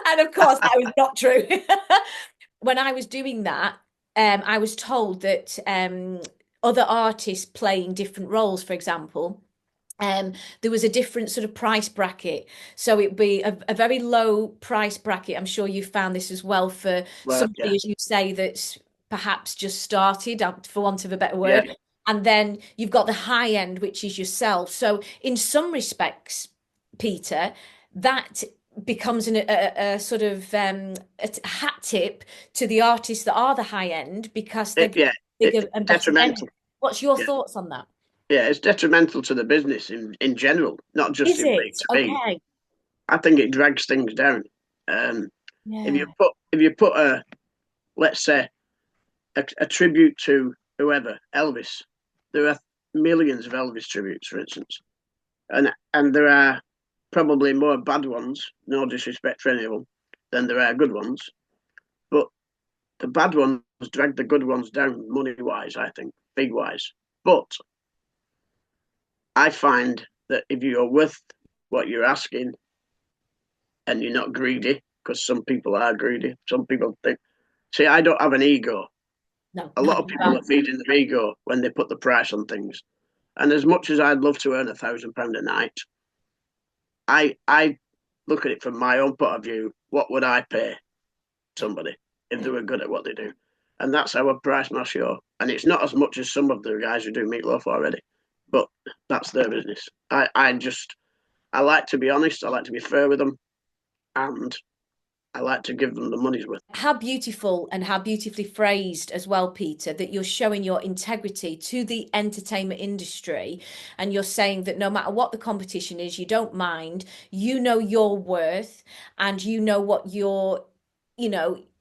And of course, that was not true. When I was doing that, I was told that other artists playing different roles, for example, there was a different sort of price bracket. So it'd be a very low price bracket. I'm sure you found this as well for somebody, as you say, that's perhaps just started, for want of a better word. Yeah. And then you've got the high end, which is yourself. So in some respects, Peter, that becomes a sort of a hat tip to the artists that are the high end, because they're bigger and better. Detrimental. What's your thoughts on that? Yeah, it's detrimental to the business in general, not just Is in it? B2B. Okay. I think it drags things down. If you put let's say a tribute to whoever, Elvis, there are millions of Elvis tributes, for instance, and there are probably more bad ones. No disrespect for any of them, than there are good ones. But the bad ones drag the good ones down money wise, I think, big wise. But I find that if you're worth what you're asking and you're not greedy, because some people are greedy, some people think. See, I don't have an ego. No, A lot of people are feeding their ego when they put the price on things. And as much as I'd love to earn £1,000 a night, I look at it from my own point of view. What would I pay somebody if they were good at what they do? And that's how I price my show. And it's not as much as some of the guys who do Meat Loaf already, but that's their business. I like to be honest. I like to be fair with them, and I like to give them the money's worth. How beautiful and how beautifully phrased as well, Peter, that you're showing your integrity to the entertainment industry, and you're saying that no matter what the competition is, you don't mind, you know your worth, and you know what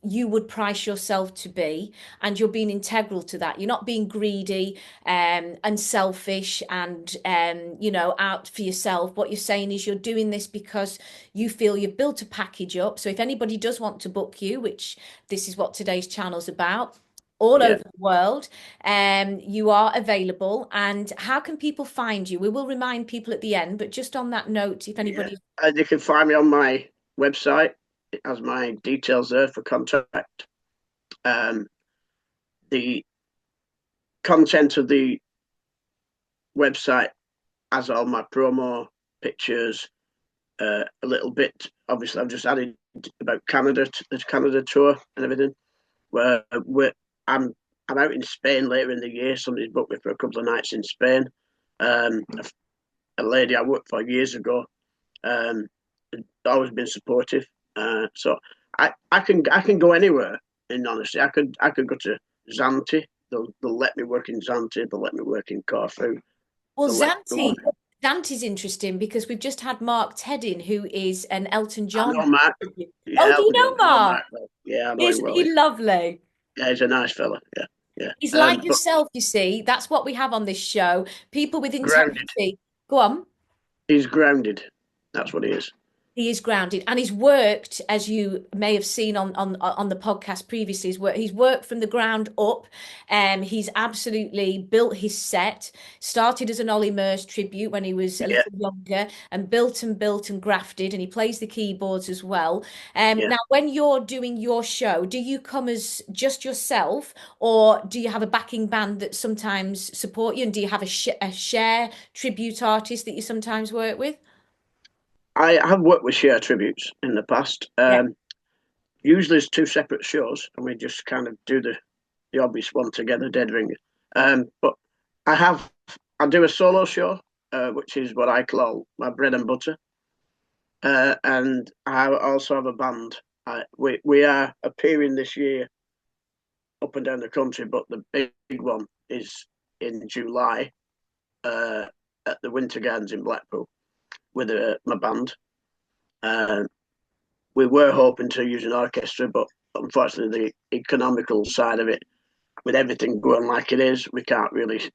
you would price yourself to be, and you're being integral to that. You're not being greedy and selfish and out for yourself. What you're saying is you're doing this because you feel you've built a package up. So if anybody does want to book you, which this is what today's channel's about, all over the world, you are available. And how can people find you? We will remind people at the end, but just on that note, if anybody... They can find me on my website. It has my details there for contact. The content of the website has all my promo pictures, a little bit. Obviously, I've just added about Canada, the Canada tour and everything. Where I'm out in Spain later in the year. Somebody's booked me for a couple of nights in Spain. A lady I worked for years ago. Always been supportive. So I can go anywhere. In honesty, I could go to Zante. They'll let me work in Zante. They'll let me work in Corfu. Well, Zante's interesting because we've just had Mark Teddin, who is an Elton John. I know Mark. Yeah, oh, do you know Mark? Yeah, I know him well. He's lovely. Yeah, he's a nice fella. Yeah. He's like yourself, you see. That's what we have on this show. People with integrity. Grounded. Go on. He's grounded. That's what he is. He is grounded, and he's worked, as you may have seen on the podcast previously. He's worked from the ground up. He's absolutely built his set. Started as an Ollie Murs tribute when he was a Yeah, little younger, and built and grafted. And he plays the keyboards as well. yeah. Now, when you're doing your show, do you come as just yourself, or do you have a backing band that sometimes support you? And do you have a share tribute artist that you sometimes work with? I have worked with share tributes in the past. Yeah. Usually it's two separate shows, and we just kind of do the obvious one together, Dead Ringers. But I do a solo show, which is what I call my bread and butter. And I also have a band. We are appearing this year up and down the country, but the big one is in July at the Winter Gardens in Blackpool with my band. We were hoping to use an orchestra, but unfortunately, the economical side of it, with everything going like it is, we can't really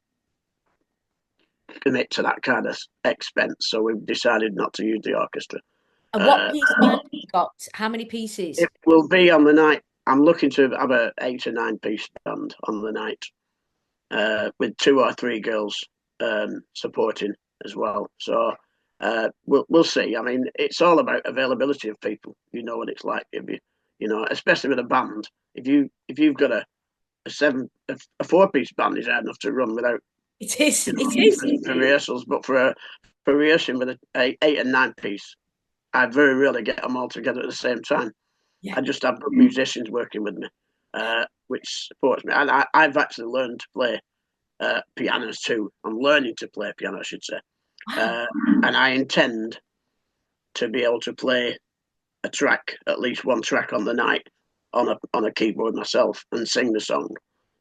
commit to that kind of expense. So we've decided not to use the orchestra. And what piece band have you got? How many pieces? It will be on the night. I'm looking to have a 8 or 9 piece band on the night, with 2 or 3 girls supporting as well. So we'll see. I mean, it's all about availability of people. You know what it's like if especially with a band. If you've got a 4 piece band is hard enough to run without It is. It is. for rehearsals, but for rehearsing with a 8 and 9 piece, I very rarely get them all together at the same time. Yeah. I just have good musicians working with me, which supports me. And I've actually learned to play pianos too. I'm learning to play piano, I should say. Wow. And I intend to be able to play a track, at least one track on the night, on a keyboard myself and sing the song.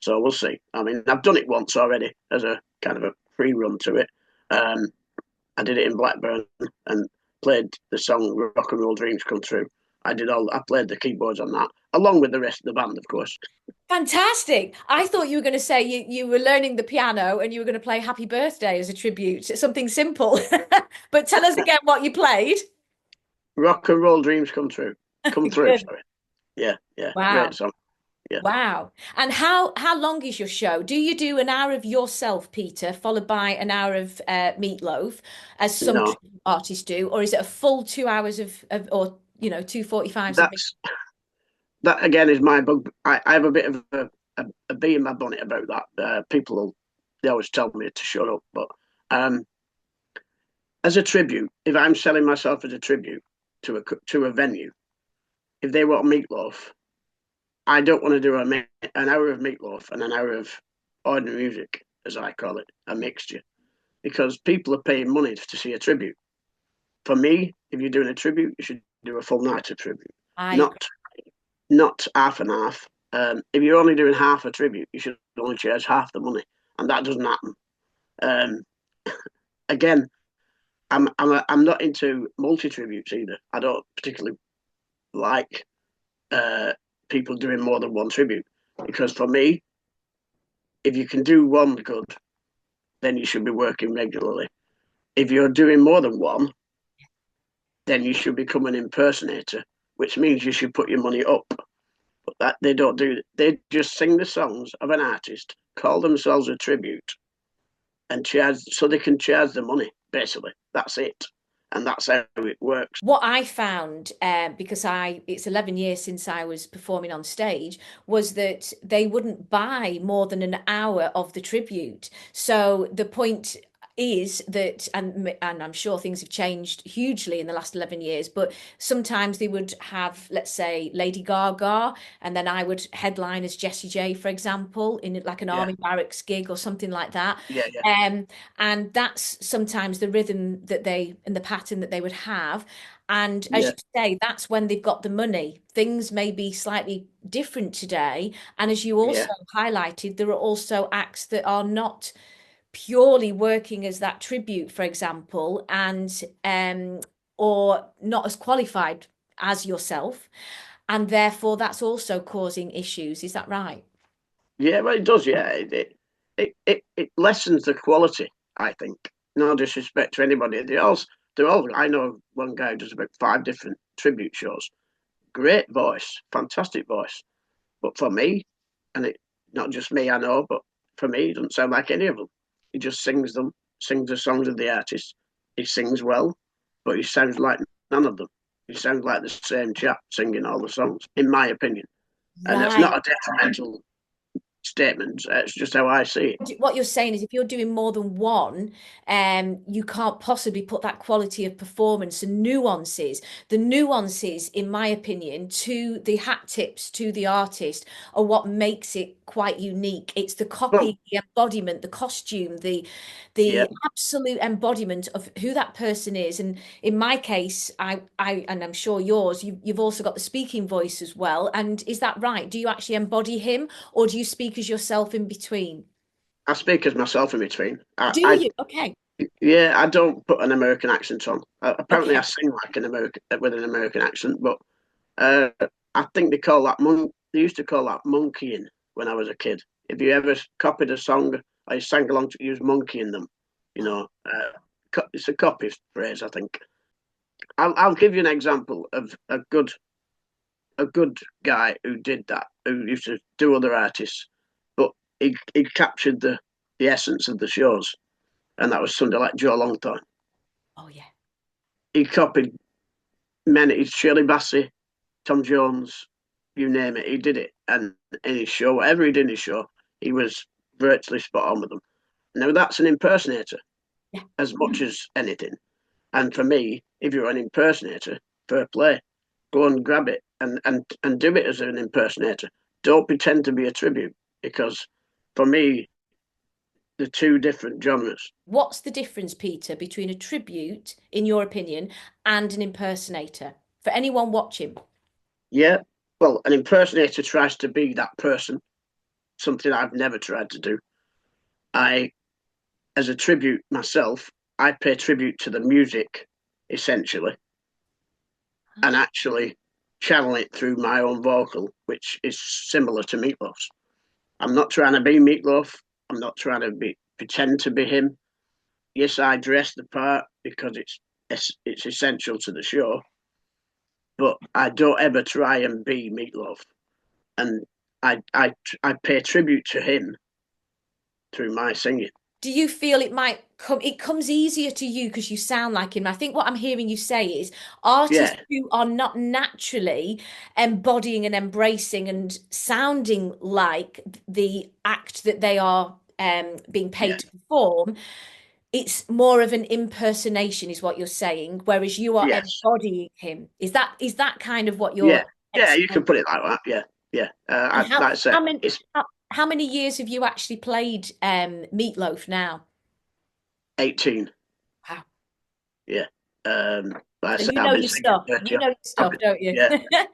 So we'll see. I mean, I've done it once already as a kind of a pre-run to it. I did it in Blackburn and played the song "Rock and Roll Dreams Come True." I played the keyboards on that, along with the rest of the band, of course. Fantastic. I thought you were going to say you were learning the piano and you were going to play Happy Birthday as a tribute, something simple. But tell us again what you played. Rock and Roll Dreams Come True. Come through, Good. sorry. Yeah. Wow. Great song. Yeah. Wow. And how long is your show? Do you do an hour of yourself, Peter, followed by an hour of Meatloaf, as some No, artists do, or is it a full 2 hours of or 2:45? that again is my bug. I have a bit of a bee in my bonnet about that. They always tell me to shut up, but as a tribute, if I'm selling myself as a tribute to a venue, if they want Meatloaf, I don't want to do an hour of Meatloaf and an hour of ordinary music, as I call it, a mixture, because people are paying money to see a tribute. For me, if you're doing a tribute, you should do a full night of tribute, not half and half. If you're only doing half a tribute, you should only charge half the money, and that doesn't happen. Again, I'm not into multi tributes either. I don't particularly like people doing more than one tribute, because for me, if you can do one good, then you should be working regularly. If you're doing more than one, then you should become an impersonator, which means you should put your money up. But that they don't do. They just sing the songs of an artist, call themselves a tribute, and charge, so they can charge the money. Basically, that's it, and that's how it works. What I found, because it's 11 years since I was performing on stage, was that they wouldn't buy more than an hour of the tribute. So the point is that, and I'm sure things have changed hugely in the last 11 years, but sometimes they would have, let's say, Lady Gaga, and then I would headline as Jessie J, for example, in like an Army Barracks gig or something like that. Yeah. And that's sometimes the rhythm and the pattern that they would have. And as you say, that's when they've got the money. Things may be slightly different today. And as you also highlighted, there are also acts that are not purely working as that tribute, for example, and or not as qualified as yourself, and therefore that's also causing issues. Is that right? Yeah, well, it does. Yeah, it lessens the quality. I think. No disrespect to anybody else. they're all. I know one guy who does about 5 different tribute shows. Great voice, fantastic voice. But for me, and it not just me, I know, but for me, he doesn't sound like any of them. He just sings them, sings the songs of the artist. He sings well, but he sounds like none of them. He sounds like the same chap singing all the songs, in my opinion. And it's Right. not a detrimental statement. It's just how I see it. What you're saying is if you're doing more than one, you can't possibly put that quality of performance and nuances. The nuances, in my opinion, to the hat tips to the artist are what makes it quite unique. It's the Well, copy, the embodiment, the costume, the yeah, absolute embodiment of who that person is. And in my case, I and I'm sure yours, you've also got the speaking voice as well. And is that right? Do you actually embody him, or do you speak as yourself in between? I speak as myself in between. Do you? Okay. Yeah, I don't put an American accent on. Apparently, I Okay. sing like an American with an American accent, but uh, I think they call that They used to call that monkeying when I was a kid. If you ever copied a song or you sang along to use monkeying them, you know, it's a copy phrase. I think. I'll give you an example of a good guy who did that, who used to do other artists, but he captured the essence of the shows, and that was somebody like Joe Longthorne. Oh yeah. He copied many, Shirley Bassey, Tom Jones, you name it, he did it. And in his show, whatever he did in his show, he was virtually spot on with them. Now that's an impersonator Yeah. as much as anything. And for me, if you're an impersonator, fair play. Go and grab it and do it as an impersonator. Don't pretend to be a tribute because for me, the two different genres. What's the difference, Peter, between a tribute, in your opinion, and an impersonator? For anyone watching. Yeah, well, an impersonator tries to be that person, something I've never tried to do. I, as a tribute myself, I pay tribute to the music, essentially, and actually channel it through my own vocal, which is similar to Meatloaf's. I'm not trying to be Meatloaf. I'm not trying to pretend to be him. Yes, I dress the part because it's essential to the show, but I don't ever try and be Meatloaf. And I pay tribute to him through my singing. Do you feel it comes easier to you because you sound like him? I think what I'm hearing you say is artists Yeah, who are not naturally embodying and embracing and sounding like the act that they are being yeah, paid to perform, it's more of an impersonation, is what you're saying, whereas you are yes, embodying him. Is that kind of what you're yeah, yeah. You explaining? can put it like that. Yeah, yeah. And Like I said, it's how many years have you actually played Meatloaf now? 18. Wow. Yeah. Like I So said, you I've know been your singing stuff. 30 You odd, know your I've stuff, been, don't you? yeah,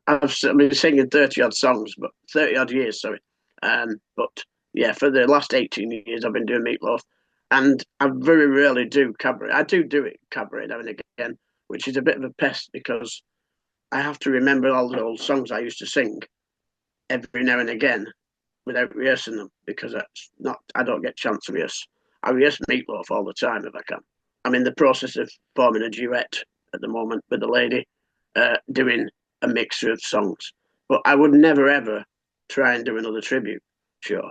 I've been singing 30 odd songs, but 30 odd years, sorry. But yeah, for the last 18 years, I've been doing Meatloaf, and I very rarely do cabaret. I do it cabaret now and again, which is a bit of a pest because I have to remember all the old songs I used to sing every now and again without rehearsing them because I don't get a chance to rehearse. I rehearse Meatloaf all the time if I can. I'm in the process of forming a duet at the moment with a lady, doing a mixture of songs. But I would never ever try and do another tribute show.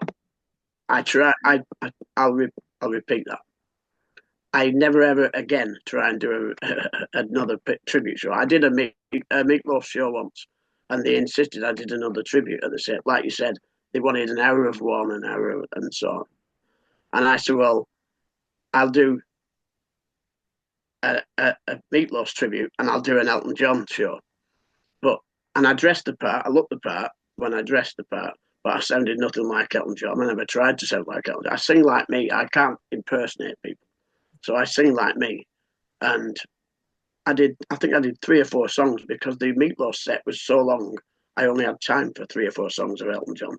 I try. I'll repeat that. I never ever again try and do another tribute show. I did a Meatloaf show once, and they insisted I did another tribute. And they said, like you said, they wanted an hour of one, an hour, and so on. And I said, well, I'll do a Meatloaf tribute, and I'll do an Elton John show. But and I dressed the part. I looked the part when I dressed the part, but I sounded nothing like Elton John. I never tried to sound like Elton John. I sing like me. I can't impersonate people, so I sing like me. And I think I did 3 or 4 songs because the Meatloaf set was so long. I only had time for 3 or 4 songs of Elton John.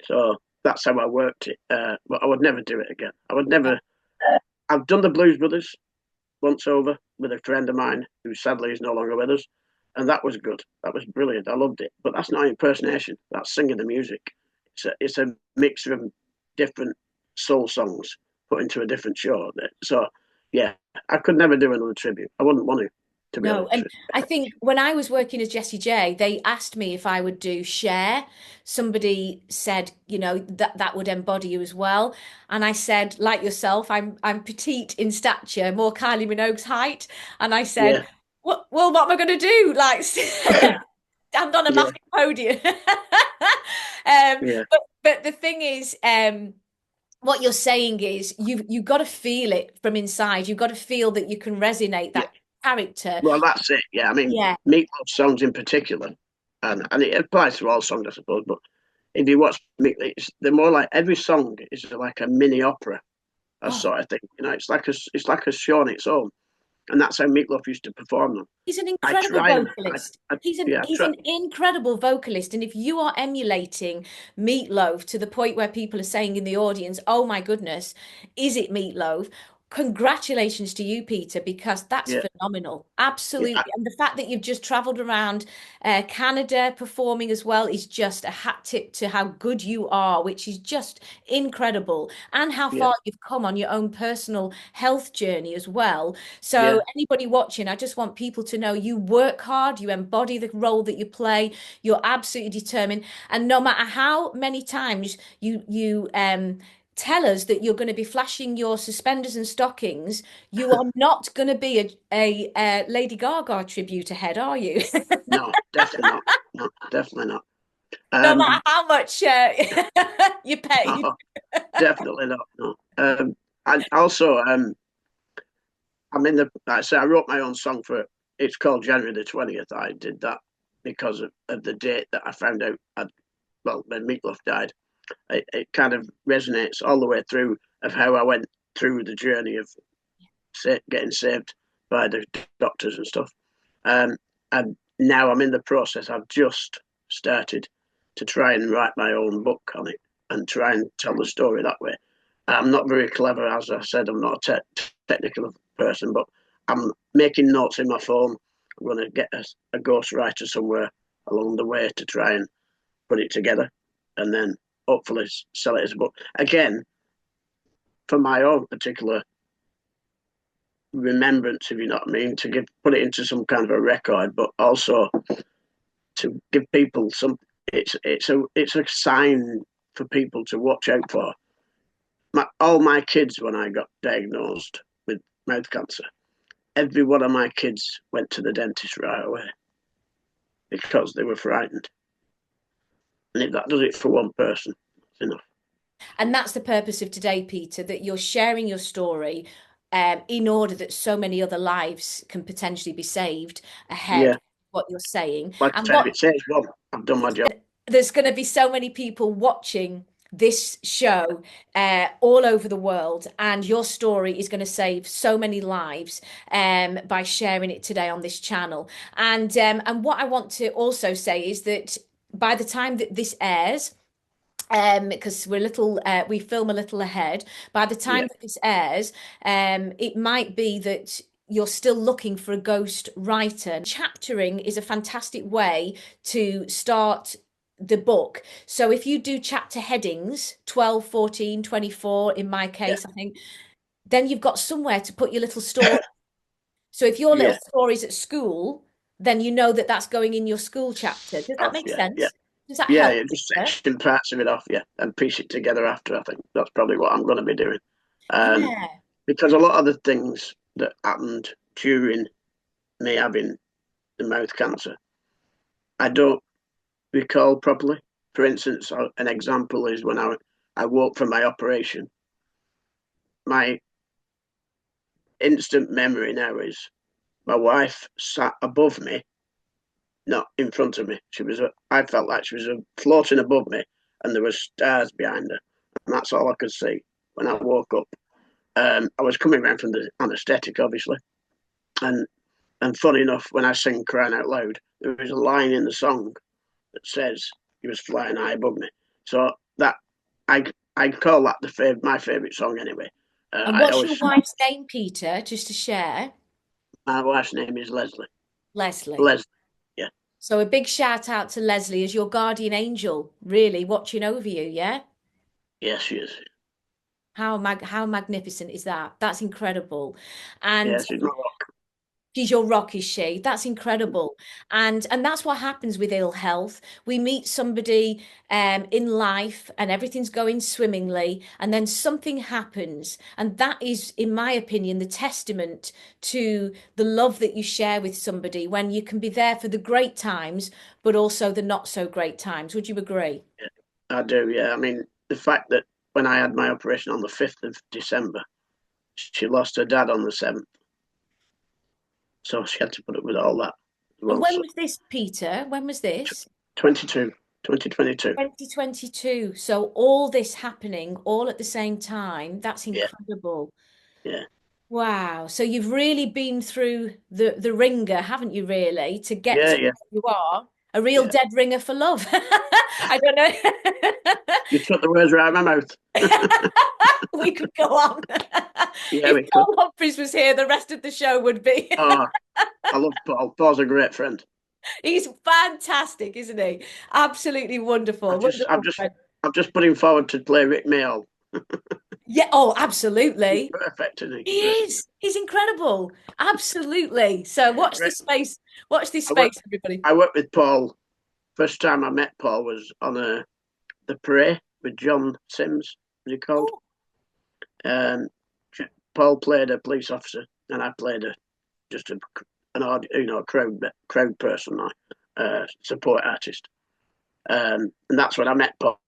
So that's how I worked it. But I would never do it again. I would never. I've done the Blues Brothers once over with a friend of mine who sadly is no longer with us, and that was good. That was brilliant. I loved it. But that's not impersonation. That's singing the music. It's a mixture of different soul songs put into a different show. So yeah, I could never do another tribute. I wouldn't want to be No, honest. and I think when I was working as Jessie J, they asked me if I would do Share. Somebody said, that would embody you as well. And I said, like yourself, I'm petite in stature, more Kylie Minogue's height. And I said, Yeah, what am I going to do? Like stand on a yeah, massive podium. yeah, But the thing is, what you're saying is you've got to feel it from inside. You've got to feel that you can resonate yeah. that character. Well, that's it. Yeah, I mean, Yeah. Meatloaf songs in particular, and it applies to all songs, I suppose. But if you watch Meatloaf, they're more like every song is like a mini opera, a Oh, sort of thing. It's like a show on its own, and that's how Meatloaf used to perform them. he's an I incredible try and vocalist. I yeah, He's an incredible vocalist. And if you are emulating Meatloaf to the point where people are saying in the audience, "Oh my goodness, is it Meatloaf?" Congratulations to you, Peter, because that's yeah, phenomenal. yeah, Absolutely. And the fact that you've just traveled around Canada performing as well is just a hat tip to how good you are, which is just incredible, and how yeah, far you've come on your own personal health journey as well. So, yeah, anybody watching, I just want people to know you work hard, you embody the role that you play, you're absolutely determined, and no matter how many times you tell us that you're going to be flashing your suspenders and stockings, you are not going to be a Lady Gaga tribute ahead, are you? no, definitely not. No, definitely not. No matter Um, how much you paid. no, definitely not. No. And also, I'm in the. Like I say I wrote my own song for it. It's called January the 20th. I did that because of the date that I found out. When Meatloaf died, it kind of resonates all the way through of how I went through the journey of getting saved by the doctors and stuff. Um, and now I'm in the process. I've just started to try and write my own book on it and try and tell the story that way. I'm not very clever, as I said. I'm not a technical person, but I'm making notes in my phone. I'm going to get a ghostwriter somewhere along the way to try and put it together, and then hopefully sell it as a book. Again, for my own particular remembrance, if you know what I mean, to put it into some kind of a record, but also to give people some. It's a sign for people to watch out for. All my kids, when I got diagnosed with mouth cancer, every one of my kids went to the dentist right away because they were frightened. And if that does it for one person, it's enough. And that's the purpose of today, Peter, that you're sharing your story in order that so many other lives can potentially be saved ahead Yeah, of what you're saying. like And I say, if what it says one, I've done my job. there's going to be so many people watching this show all over the world, and your story is going to save so many lives by sharing it today on this channel. And what I want to also say is that by the time that this airs, because we film a little ahead. By the time Yeah, that this airs, it might be that you're still looking for a ghost writer. Chaptering is a fantastic way to start the book. So if you do chapter headings, 12, 14, 24, in my yeah, case, I think, then you've got somewhere to put your little story. So if your little yeah. story's at school, then you know that that's going in your school chapter. Does that Off, make yeah, yeah. sense? Does that Yeah, help, yeah, just Peter? section parts of it off, yeah, and piece it together after. I think that's probably what I'm going to be doing. Um, Yeah. because a lot of the things that happened during me having the mouth cancer, I don't recall properly. For instance, an example is when I woke from my operation. My instant memory now is my wife sat above me, not in front of me. I felt like she was floating above me, and there were stars behind her, and that's all I could see when I woke up. I was coming around from the anaesthetic, obviously, and funny enough, when I sing "Crying Out Loud," there is a line in the song that says he was flying high above me. So that I I call that my favourite song anyway. And I what's your always wife's name, Peter, just to share? My wife's name is Leslie. Leslie. Leslie, yeah, So a big shout out to Leslie as your guardian angel, really watching over you, yeah? yes, she is. How magnificent is that? That's incredible. And Yeah, she's my rock. she's your rock, is she? That's incredible. And that's what happens with ill health. We meet somebody in life and everything's going swimmingly, and then something happens. And that is, in my opinion, the testament to the love that you share with somebody when you can be there for the great times, but also the not so great times. Would you agree? Yeah, I do. Yeah, I mean the fact that when I had my operation on the 5th of December, she lost her dad on the 7th, so she had to put up with all that as And well. when So was this, Peter? When was this? 22, 2022. 2022. So all this happening all at the same time. That's Yeah, incredible. yeah, Wow. So you've really been through the ringer, haven't you, really, to get yeah, to yeah, where you are? A real yeah. dead ringer for love. I don't know. You took the words right out of my mouth. We could go on. Yeah, If we could. Paul Humphries was here, the rest of the show would be. Oh, I love Paul. Paul's a great friend. He's fantastic, isn't he? Absolutely I've wonderful. just, I've Wonderful just, friend. I've just put him forward to play Rick Mayall. Yeah, oh, He's absolutely. perfect, isn't he? He Perfect. is. He's incredible. Absolutely. So Yeah, watch great. this space. Watch this I worked, space, everybody. I worked with Paul. First time I met Paul was on the parade with John Sims, was he called? Oh, Um, Paul played a police officer, and I played just an odd, crowd person, support artist. And that's when I met Paul,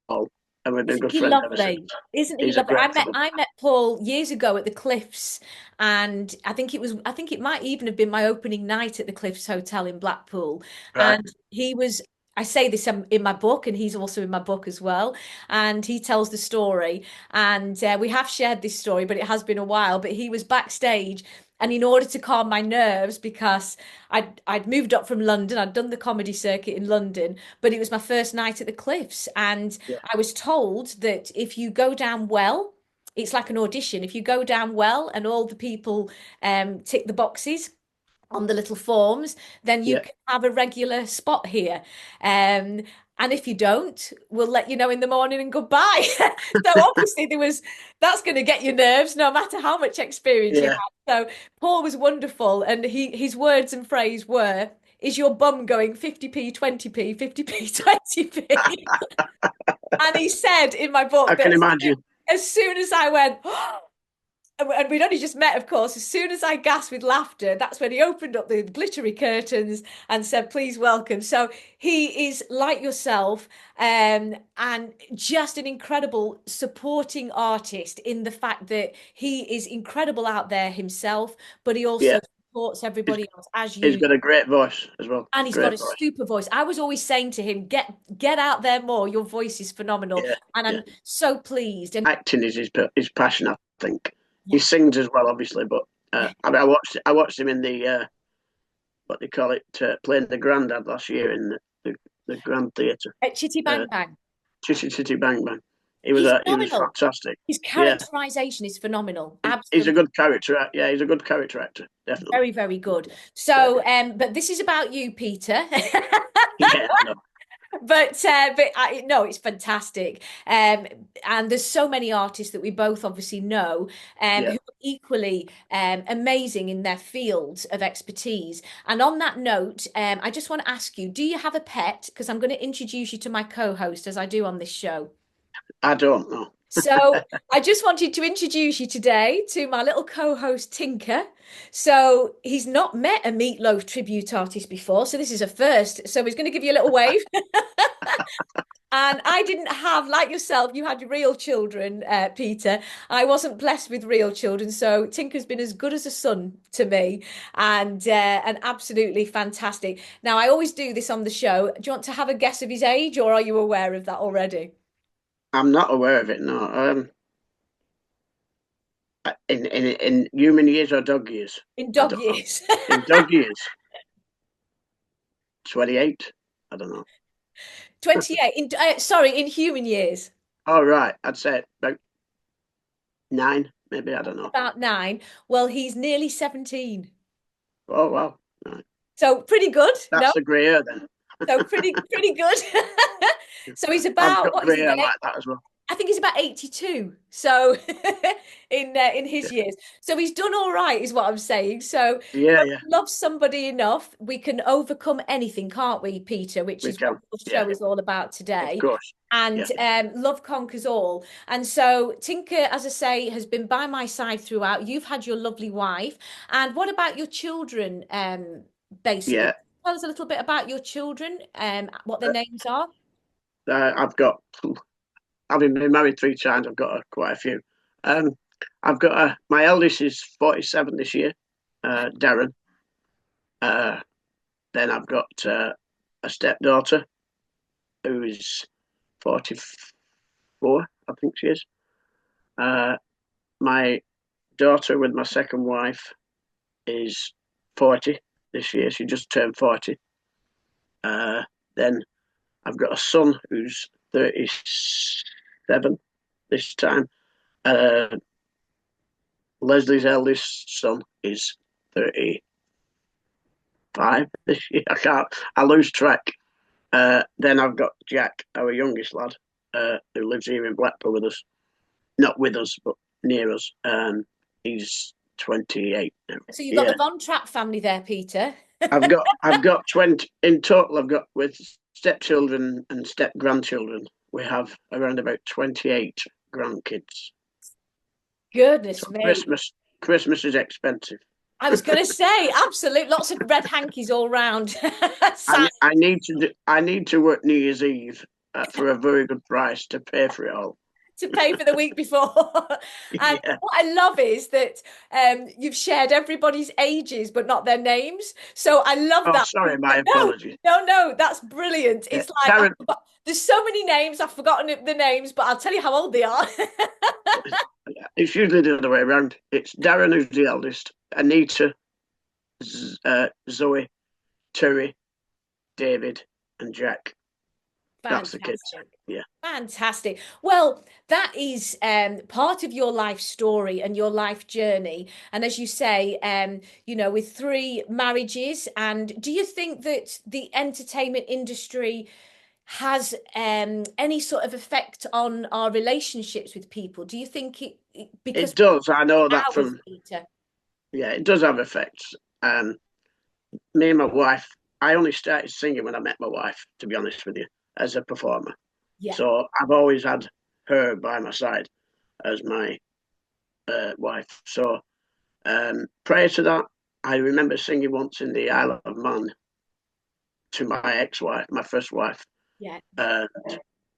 and we've been isn't good he friends ever since. lovely? Isn't he He's a lovely? great fellow. I met Paul years ago at the Cliffs, and I think it might even have been my opening night at the Cliffs Hotel in Blackpool. Right? And he was, I say this in my book, and he's also in my book as well. And he tells the story, and we have shared this story, but it has been a while. But he was backstage. And in order to calm my nerves, because I'd moved up from London, I'd done the comedy circuit in London, but it was my first night at the Cliffs, and Yeah, I was told that if you go down well, it's like an audition. If you go down well and all the people tick the boxes on the little forms, then you yeah, can have a regular spot here. Um, and if you don't, we'll let you know in the morning and goodbye. So obviously that's going to get your nerves no matter how much experience you yeah. have. So Paul was wonderful, and his words and phrase were, "Is your bum going 50p, 20p, 50p, 20p?" And he said in my I book that can imagine. as soon as I went, and we'd only just met, of course, as soon as I gasped with laughter, that's when he opened up the glittery curtains and said, "Please welcome." So he is like yourself, and just an incredible supporting artist in the fact that he is incredible out there himself, but he Yeah, also supports he's, everybody else as he's you. got a great voice as well. And he's got Great a voice. super voice. I was always saying to him, get out there more. Your voice is phenomenal. Yeah, And yeah. I'm so pleased. And Acting is his passion, I think. He yeah, sings as well, obviously, but yeah. I mean, I watched him in the what they call it, playing the Grandad last year in the Grand Theatre, At Chitty uh, Bang Bang. City Bang Bang. He's He was phenomenal. fantastic. His Yeah, characterization is phenomenal. he's a Absolutely. good character. Yeah, he's a good character actor, definitely. Very, very good. Yeah, So, but this is about you, Peter. yeah, I know. But no, it's fantastic. And there's so many artists that we both obviously know, Yeah, who are equally amazing in their fields of expertise. And on that note, I just want to ask you, do you have a pet? Because I'm going to introduce you to my co-host as I do on this show. I don't know. So I just wanted to introduce you today to my little co-host Tinker. So he's not met a Meatloaf tribute artist before, so this is a first. So he's going to give you a little wave. And I didn't have, like yourself, you had real children, Peter. I wasn't blessed with real children, so Tinker's been as good as a son to me, and absolutely fantastic. Now I always do this on the show. Do you want to have a guess of his age, or are you aware of that already? I'm not aware of it. No. In human years or dog years? In I dog don't know. years. In dog years, 28. I don't know. 28 sorry, in human years. Oh right, I'd say about 9, maybe. I don't know. About 9. Well, he's nearly 17. Oh wow, right. So pretty good. No, That's the grey hair then. so pretty good. So he's I've about, got what is grey he hair then? like that as well. I think he's about 82. So in his years. So he's done all right, is what I'm saying. So Yeah, when yeah, we love somebody enough, we can overcome anything, can't we, Peter? Which we is what can. the Yeah, show is all about of today. course. Yeah, And love conquers all. And so Tinker, as I say, has been by my side throughout. You've had your lovely wife. And what about your children, basically? yeah. Tell us a little bit about your children, what their names are. I've got, having been married 3 times, I've got quite a few. Um, I've got my eldest is 47 this year, Darren. Uh, then I've got a stepdaughter who is 44, I think she is. My daughter with my second wife is 40 this year. She just turned 40. Then I've got a son who's 37 this time. Leslie's eldest son is 35 this year. I lose track. Then I've got Jack, our youngest lad, who lives here in Blackpool with us. Not with us, but near us. He's 28 now. So you've got the Von Trapp family there, Peter. I've got 20 in total. I've got with stepchildren and step grandchildren. We have around about 28 grandkids. Goodness So me. Christmas is expensive. I was going to say, absolute, lots of red hankies all round. I need to work New Year's Eve for a very good price to pay for it all. To pay for the week before. And Yeah. what I love is that you've shared everybody's ages, but not their names. So I love Oh, that. sorry, my No, apologies. no, that's brilliant. Yeah. It's like, Darren, there's so many names, I've forgotten the names, but I'll tell you how old they are. it's usually the other way around. It's Darren who's the eldest, Anita, Zoe, Terry, David, and Jack. That's the kids. Fantastic. Yeah. Fantastic. Well, that is part of your life story and your life journey. And as you say, with 3 marriages, and do you think that the entertainment industry has any sort of effect on our relationships with people? Do you think because It does. I know that hours, from, Peter? yeah, it does have effects. Me and my wife, I only started singing when I met my wife, to be honest with you, as a performer. Yeah. So I've always had her by my side as my wife. So prior to that, I remember singing once in the Isle of Man to my ex-wife, my first wife. Yeah. And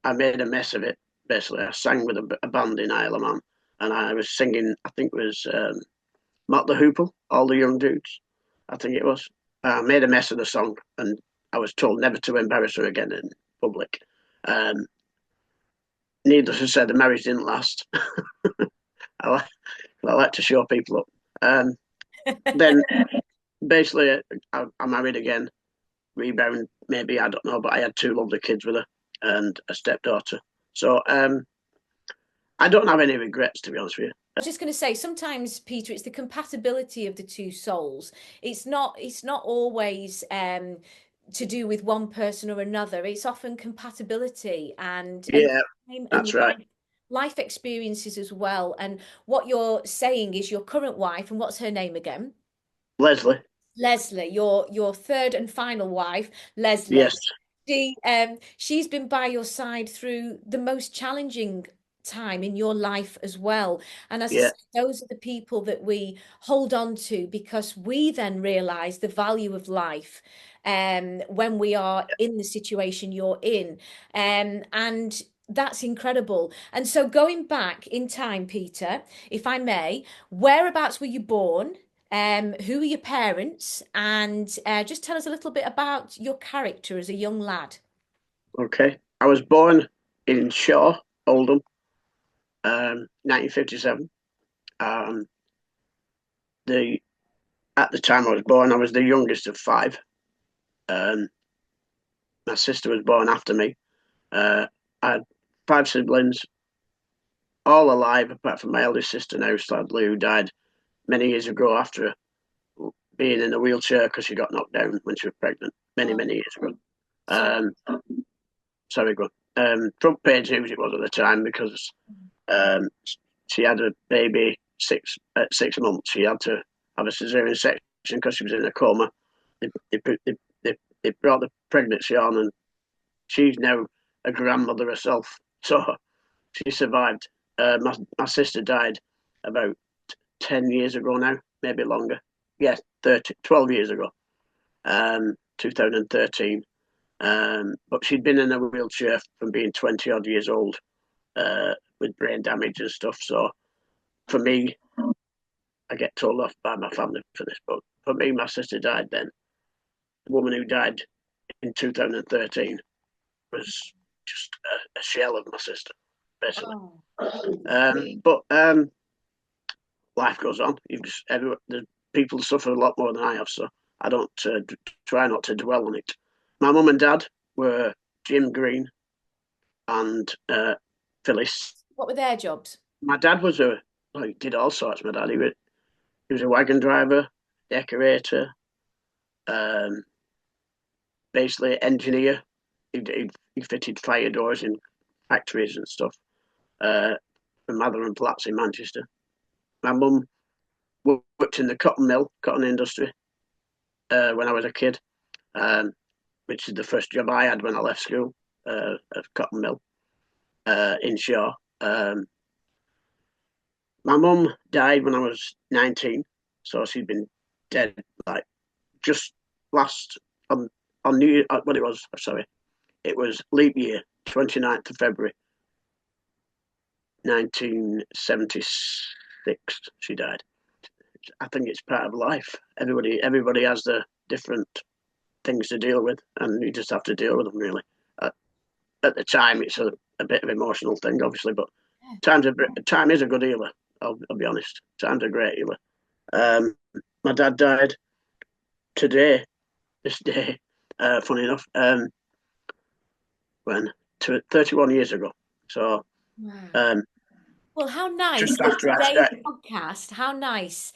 I made a mess of it. Basically, I sang with a band in Isle of Man, and I was singing. I think it was Matt the Hoople, All the Young Dudes. I think it was. I made a mess of the song, and I was told never to embarrass her again in public. Needless to say, the marriage didn't last. I like to show people up. Then basically, I married again, rebound maybe, I don't know, but I had 2 lovely kids with her and a stepdaughter. So I don't have any regrets, to be honest with you. I was just going to say, sometimes, Peter, it's the compatibility of the 2 souls. It's not always to do with one person or another. It's often compatibility and Yeah, time that's and right. life experiences as well. And what you're saying is your current wife, and what's her name again? Leslie. Leslie, your third and final wife, Leslie. Yes. She's been by your side through the most challenging time in your life as well. And as I Yeah. said, those are the people that we hold on to because we then realize the value of life when we are in the situation you're in. And that's incredible. And so going back in time, Peter, if I may, whereabouts were you born? Who are your parents? And just tell us a little bit about your character as a young lad. Okay. I was born in Shaw, Oldham, 1957. Um, at the time I was born, I was the youngest of 5. My sister was born after me. I had 5 siblings, all alive, apart from my eldest sister now, sadly, who died many years ago after being in a wheelchair because she got knocked down when she was pregnant, many years ago. Sorry. Sorry, go on. front page news it was at the time because she had a baby at 6 months. She had to have a cesarean section because she was in a coma. They brought the pregnancy on, and she's now a grandmother herself. So she survived. My sister died about 10 years ago now, maybe longer. Yeah, 12 years ago, 2013. But she'd been in a wheelchair from being 20 odd years old with brain damage and stuff. So for me, I get told off by my family for this, but for me, my sister died then. The woman who died in 2013 was just a shell of my sister, basically. But life goes on. The people suffer a lot more than I have, so I don't try not to dwell on it. My mum and dad were Jim Green and Phyllis. What were their jobs? My dad did all sorts. My dad, he was a wagon driver, decorator, basically engineer. He fitted fire doors in factories and stuff for Mather and Platts in Manchester. My mum worked in the cotton industry when I was a kid, which is the first job I had when I left school, a cotton mill in Shaw. My mum died when I was 19, so she'd been dead like just last on New Year. What it was? Sorry, it was leap year, 29th of February, 1976. She died. I think it's part of life. Everybody has the different things to deal with, and you just have to deal with them. Really, at the time, it's a bit of an emotional thing, obviously, but time is a good healer. I'll be honest. Time's a great healer. My dad died this day, funny enough, 31 years ago. So, well, how nice just that after today's podcast, how nice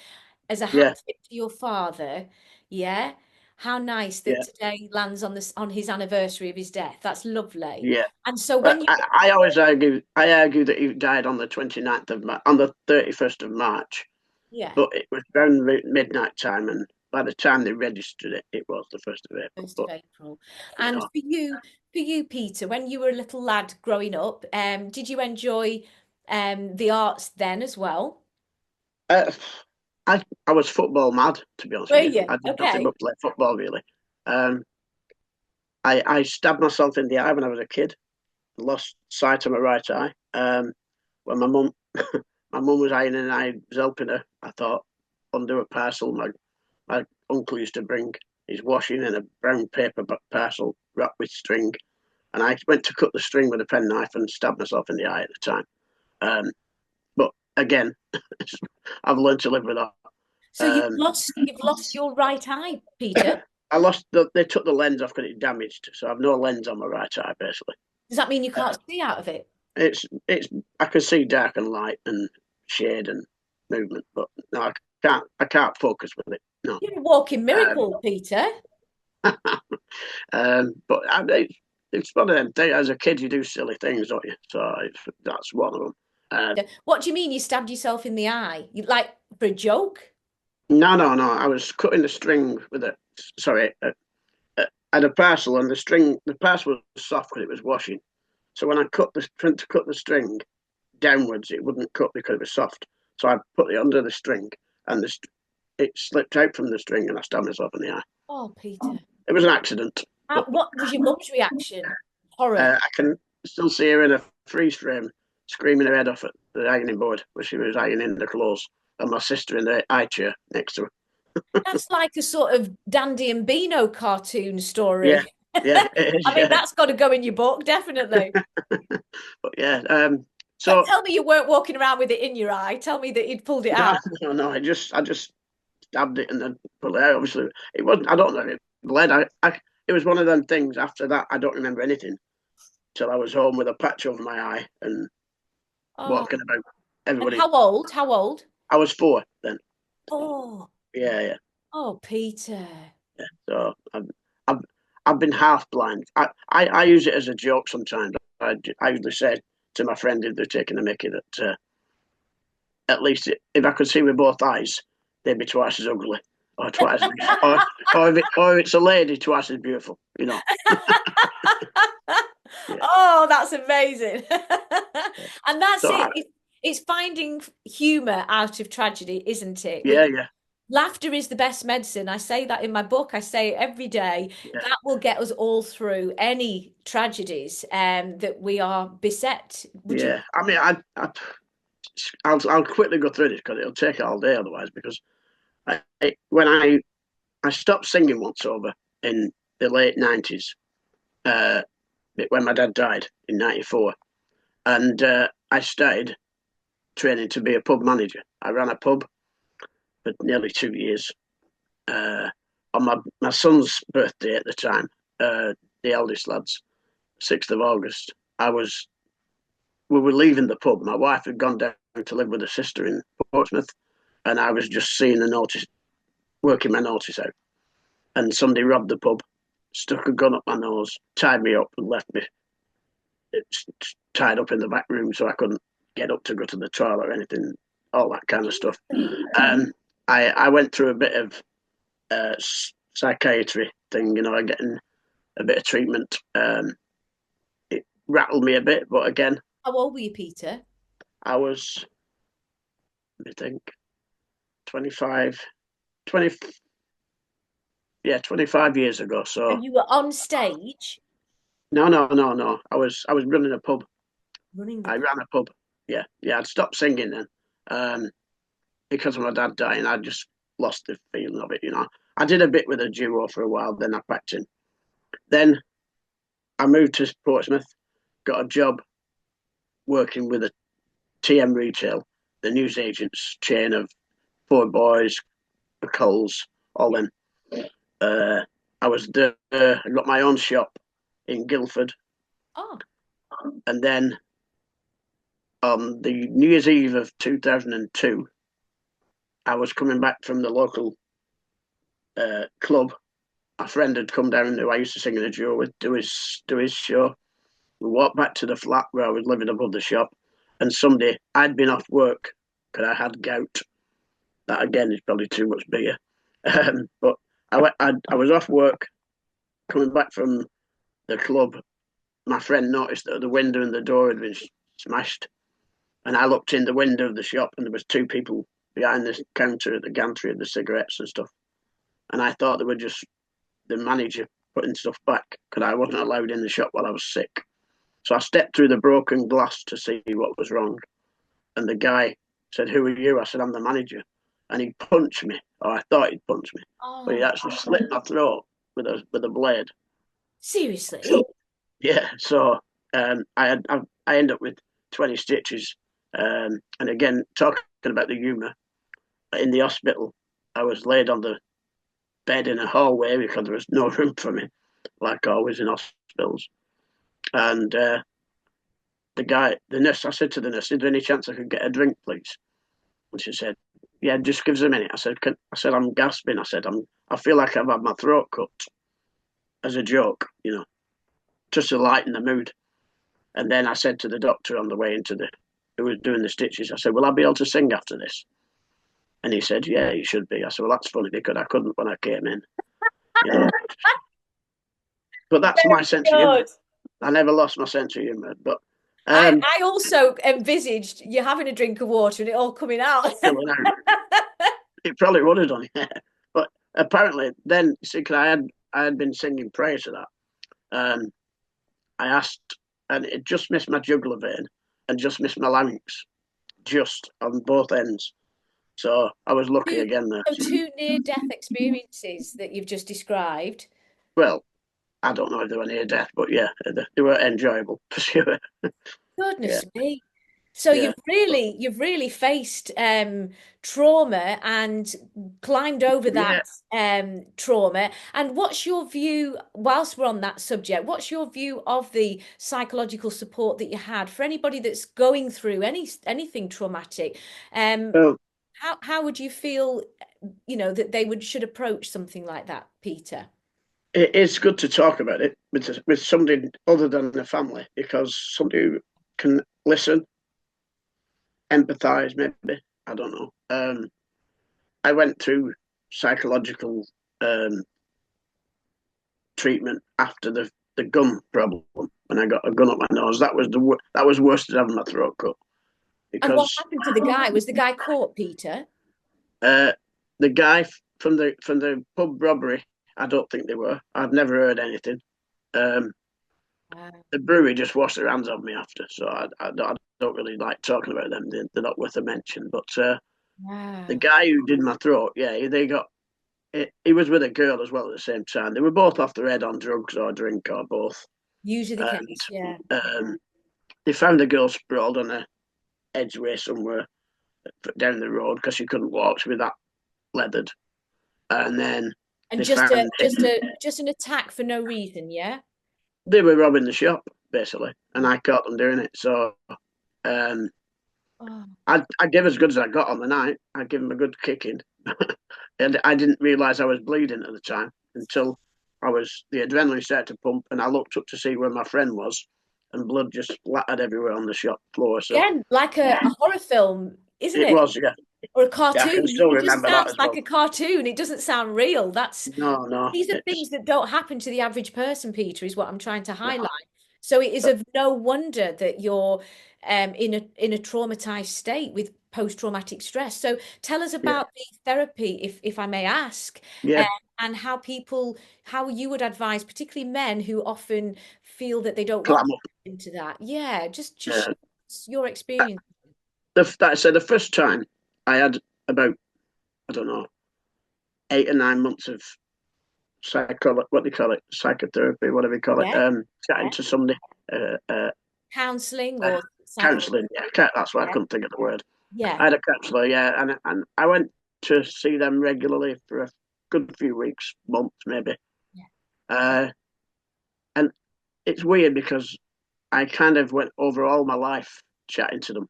as a hat tip to your father, yeah? How nice that today lands on his anniversary of his death. That's lovely. Yeah. And so when I always argue that he died on the 29th of March, on the 31st of March. Yeah. But it was around midnight time, and by the time they registered it, it was the 1st of April. 1st of April. And for you, Peter, when you were a little lad growing up, did you enjoy the arts then as well? I was football mad, to be honest with you. I did nothing but play football, really. I stabbed myself in the eye when I was a kid. Lost sight of my right eye. When my mum was ironing and I was helping her, I thought, undo a parcel my uncle used to bring his washing in a brown paper parcel wrapped with string. And I went to cut the string with a penknife and stabbed myself in the eye at the time. But again, I've learned to live with that. So you've lost your right eye, Peter? They took the lens off because it's damaged. So I've no lens on my right eye, basically. Does that mean you can't see out of it? I can see dark and light and shade and movement, but no, I can't focus with it. No. You're a walking miracle, Peter. But it's one of them things. As a kid, you do silly things, don't you? So that's one of them. What do you mean you stabbed yourself in the eye? Like for a joke? No. I was cutting the string with a. Sorry, I had a parcel, and the parcel was soft because it was washing. So when I tried to cut the string downwards, it wouldn't cut because it was soft. So I put it under the string, and it slipped out from the string, and I stabbed myself in the eye. Oh, Peter! It was an accident. What was your mum's reaction? Horror. I can still see her in a freeze frame, screaming her head off at the ironing board where she was ironing the clothes, and my sister in the high chair next to her. That's like a sort of Dandy and Beano cartoon story. Yeah, it is, I mean, that's got to go in your book, definitely. But yeah, so tell me you weren't walking around with it in your eye. Tell me that you'd pulled it out. No, I just stabbed it and then pulled it out. Obviously, it wasn't. I don't know if it bled. It was one of them things. After that, I don't remember anything till I was home with a patch over my eye and walking about. Everybody. And how old? I was 4 then. Oh. Yeah. Oh, Peter. Yeah. So I've been half blind. I use it as a joke sometimes. I usually say to my friend if they're taking a mickey that at least if I could see with both eyes, they'd be twice as ugly or twice as or if it's a lady, twice as beautiful. You know. Yeah. Oh, that's amazing. And that's So it. It's finding humour out of tragedy, isn't it? yeah. Laughter is the best medicine. I say that in my book. I say it every day. Yeah. That will get us all through any tragedies that we are beset. Would you? I mean, I'll quickly go through this because it'll take all day otherwise. Because when I stopped singing once over in the late 90s, when my dad died in 94, and I started training to be a pub manager. I ran a pub for nearly 2 years. On my son's birthday at the time, the eldest lad's 6th of August, we were leaving the pub. My wife had gone down to live with her sister in Portsmouth, and I was just seeing the notice, working my notice out. And somebody robbed the pub, stuck a gun up my nose, tied me up, and left me tied up in the back room so I couldn't get up to go to the toilet or anything, all that kind of stuff. I went through a bit of psychiatry thing, getting a bit of treatment. It rattled me a bit, but again, How old were you, Peter? I was, I think, 25, 20, 25 years ago. So And you were on stage no. I was running a pub. running the I ran a pub. Yeah. I'd stopped singing then, because of my dad dying. I just lost the feeling of it. I did a bit with a duo for a while. Then I packed in. Then I moved to Portsmouth, got a job working with a TM Retail, the newsagents chain of Four Boys, Coles, all them. I was there. I got my own shop in Guildford, Oh, and then on the New Year's Eve of 2002, I was coming back from the local club. A friend had come down who I used to sing in a duo with, do his show. We walked back to the flat where I was living above the shop, and someday I'd been off work because I had gout. That again is probably too much beer, but I was off work coming back from the club. My friend noticed that the window and the door had been smashed, and I looked in the window of the shop, and there was two people behind the counter at the gantry of the cigarettes and stuff. And I thought they were just the manager putting stuff back because I wasn't allowed in the shop while I was sick. So I stepped through the broken glass to see what was wrong. And the guy said, "Who are you?" I said, "I'm the manager." And he punched me, or I thought he'd punched me, but he actually slit my throat with a blade. seriously? Yeah, so I ended up with 20 stitches. And again, talking about the humour, in the hospital, I was laid on the bed in a hallway because there was no room for me, like always in hospitals. And the nurse, I said to the nurse, "Is there any chance I could get a drink, please?" And she said, "Yeah, just give us a minute." I said, "I'm gasping." I said, I feel like I've had my throat cut, as a joke, just to lighten the mood. And then I said to the doctor on the way who was doing the stitches, I said, "Will I be able to sing after this?" And he said, "Yeah, you should be." I said, "Well, that's funny because I couldn't when I came in." But that's my sense of humour. I never lost my sense of humour. But I also envisaged you having a drink of water and it all coming out. It probably would have done, yeah. But apparently, then, see, cause I had been singing prayer to that. I asked, and it just missed my jugular vein and just missed my larynx, just on both ends. So I was lucky again there. So two near-death experiences that you've just described. Well, I don't know if they were near death, but yeah, they were enjoyable for sure. Goodness me. So Yeah. you've really faced trauma and climbed over that trauma. And what's your view, whilst we're on that subject, what's your view of the psychological support that you had for anybody that's going through anything traumatic? Well, How would you feel, that they should approach something like that, Peter? it's good to talk about it with somebody other than the family, because somebody who can listen, empathise, maybe. I don't know. I went through psychological um, treatment after the gun problem when I got a gun up my nose. That was worse than having my throat cut And what because happened to the guy? Was the guy caught, Peter? uh, the guy from the pub robbery, I don't think they were. I've never heard anything. Um, Wow. the brewery just washed their hands of me after, so I don't really like talking about them. They're not worth a mention. But the Wow. guy who did my throat, yeah, they got. He was with a girl as well at the same time. They were both off their head on drugs or drink or both. Usually the And case, yeah. they found the girl sprawled on a edgeway somewhere down the road because she couldn't walk. She was that leathered. And then And they found just an attack for no reason, yeah? they were robbing the shop basically, and I caught them doing it. So um, Oh, I gave as good as I got on the night. I gave him a good kicking, and I didn't realise I was bleeding at the time until the adrenaline started to pump, and I looked up to see where my friend was, and blood just splattered everywhere on the shop floor. So again, like a horror film, isn't it it? was, yeah, Or a yeah. I can cartoon. still It just remember that sounds as like well. a cartoon. It doesn't sound real. No, no, These are it's things that don't happen to the average person, Peter, is what I'm trying to no. highlight. So it is of no wonder that you're in a traumatized state with post-traumatic stress. So tell us Yeah, about the therapy, if I may ask, um, yeah. and how you would advise, particularly men who often feel that they don't want Clam to up. get into that. Yeah, just Yeah. your experience. That I said the first time I had about, I don't know, 8 or 9 months of what do you call it, psychotherapy, whatever you call it, Yeah, chatting yeah. to somebody, uh, uh, Counseling uh, or counselling. psychotherapy. Yeah, that's why I Yeah, couldn't think of the word. yeah, I had a counsellor, yeah, and I went to see them regularly for a good few weeks, months maybe. yeah. Uh, and it's weird because I kind of went over all my life chatting to them,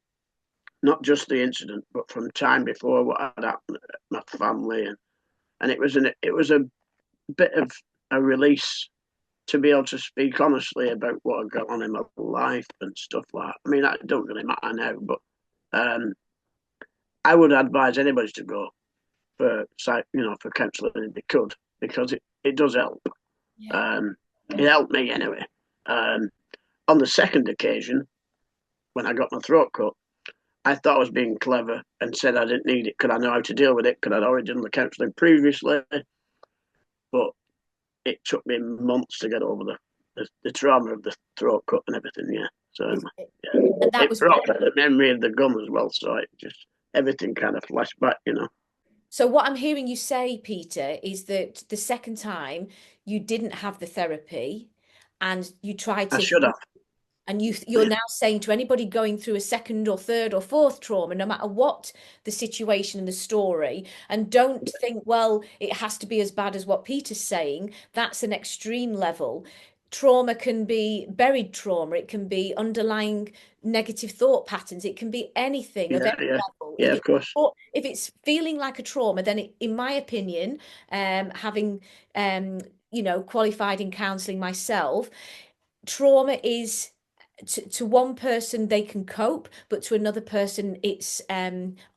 not just the incident, but from time before what had happened, my family, and it was a bit of a release to be able to speak honestly about what had gone on in my life and stuff like that. I mean, that don't really matter now, but um, I would advise anybody to go for for counselling if they could, because it does help. Yeah. Um, it helped me anyway. Um, on the second occasion, when I got my throat cut, I thought I was being clever and said I didn't need it. Could I know how to deal with it? Could I'd already done the counselling previously? But it took me months to get over the trauma of the throat cut and everything. Yeah. So Is it? yeah, And that it was brought back the memory of the gun as well. So it just everything kind of flashed back. so what I'm hearing you say, Peter, is that the second time you didn't have the therapy and you tried I to should have. and you're Yeah, now saying to anybody going through a second or third or fourth trauma, no matter what the situation and the story, and don't think, well, it has to be as bad as what Peter's saying. That's an extreme level. Trauma can be buried trauma, it can be underlying negative thought patterns, it can be anything of yeah, any yeah, level. yeah. Of course. If it's feeling like a trauma, then in my opinion, having qualified in counselling myself, trauma is to one person they can cope, but to another person it's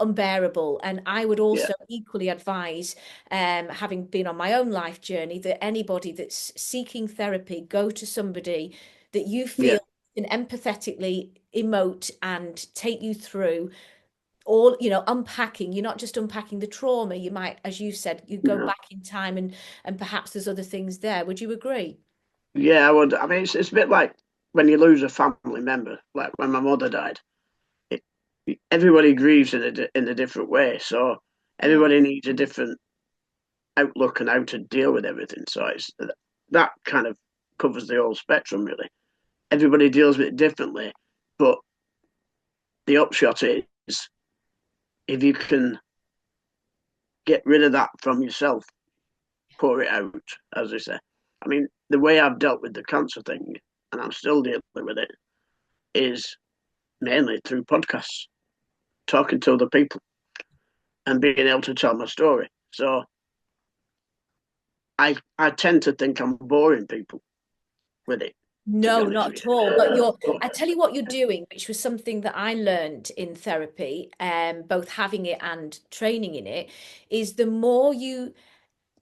unbearable. And I would Yeah, also equally advise, having been on my own life journey, that anybody that's seeking therapy, go to somebody that you yeah. feel can empathetically emote and take you through all, unpacking. You're not just unpacking the trauma, you might, as you said, you go No. back in time, and perhaps there's other things there. Would you agree? Yeah, I would. I mean, it's a bit like when you lose a family member, like when my mother died. It, everybody grieves in a different way, so Yeah. everybody needs a different outlook and how to deal with everything. So that kind of covers the whole spectrum, really. Everybody deals with it differently, but the upshot is if you can get rid of that from yourself, pour it out, as they say. I mean, the way I've dealt with the cancer thing, and I'm still dealing with it, is mainly through podcasts, talking to other people and being able to tell my story. So I tend to think I'm boring people with it, to be No, honest not with at all. But you. I tell you what you're doing, which was something that I learned in therapy, both having it and training in it, is the more you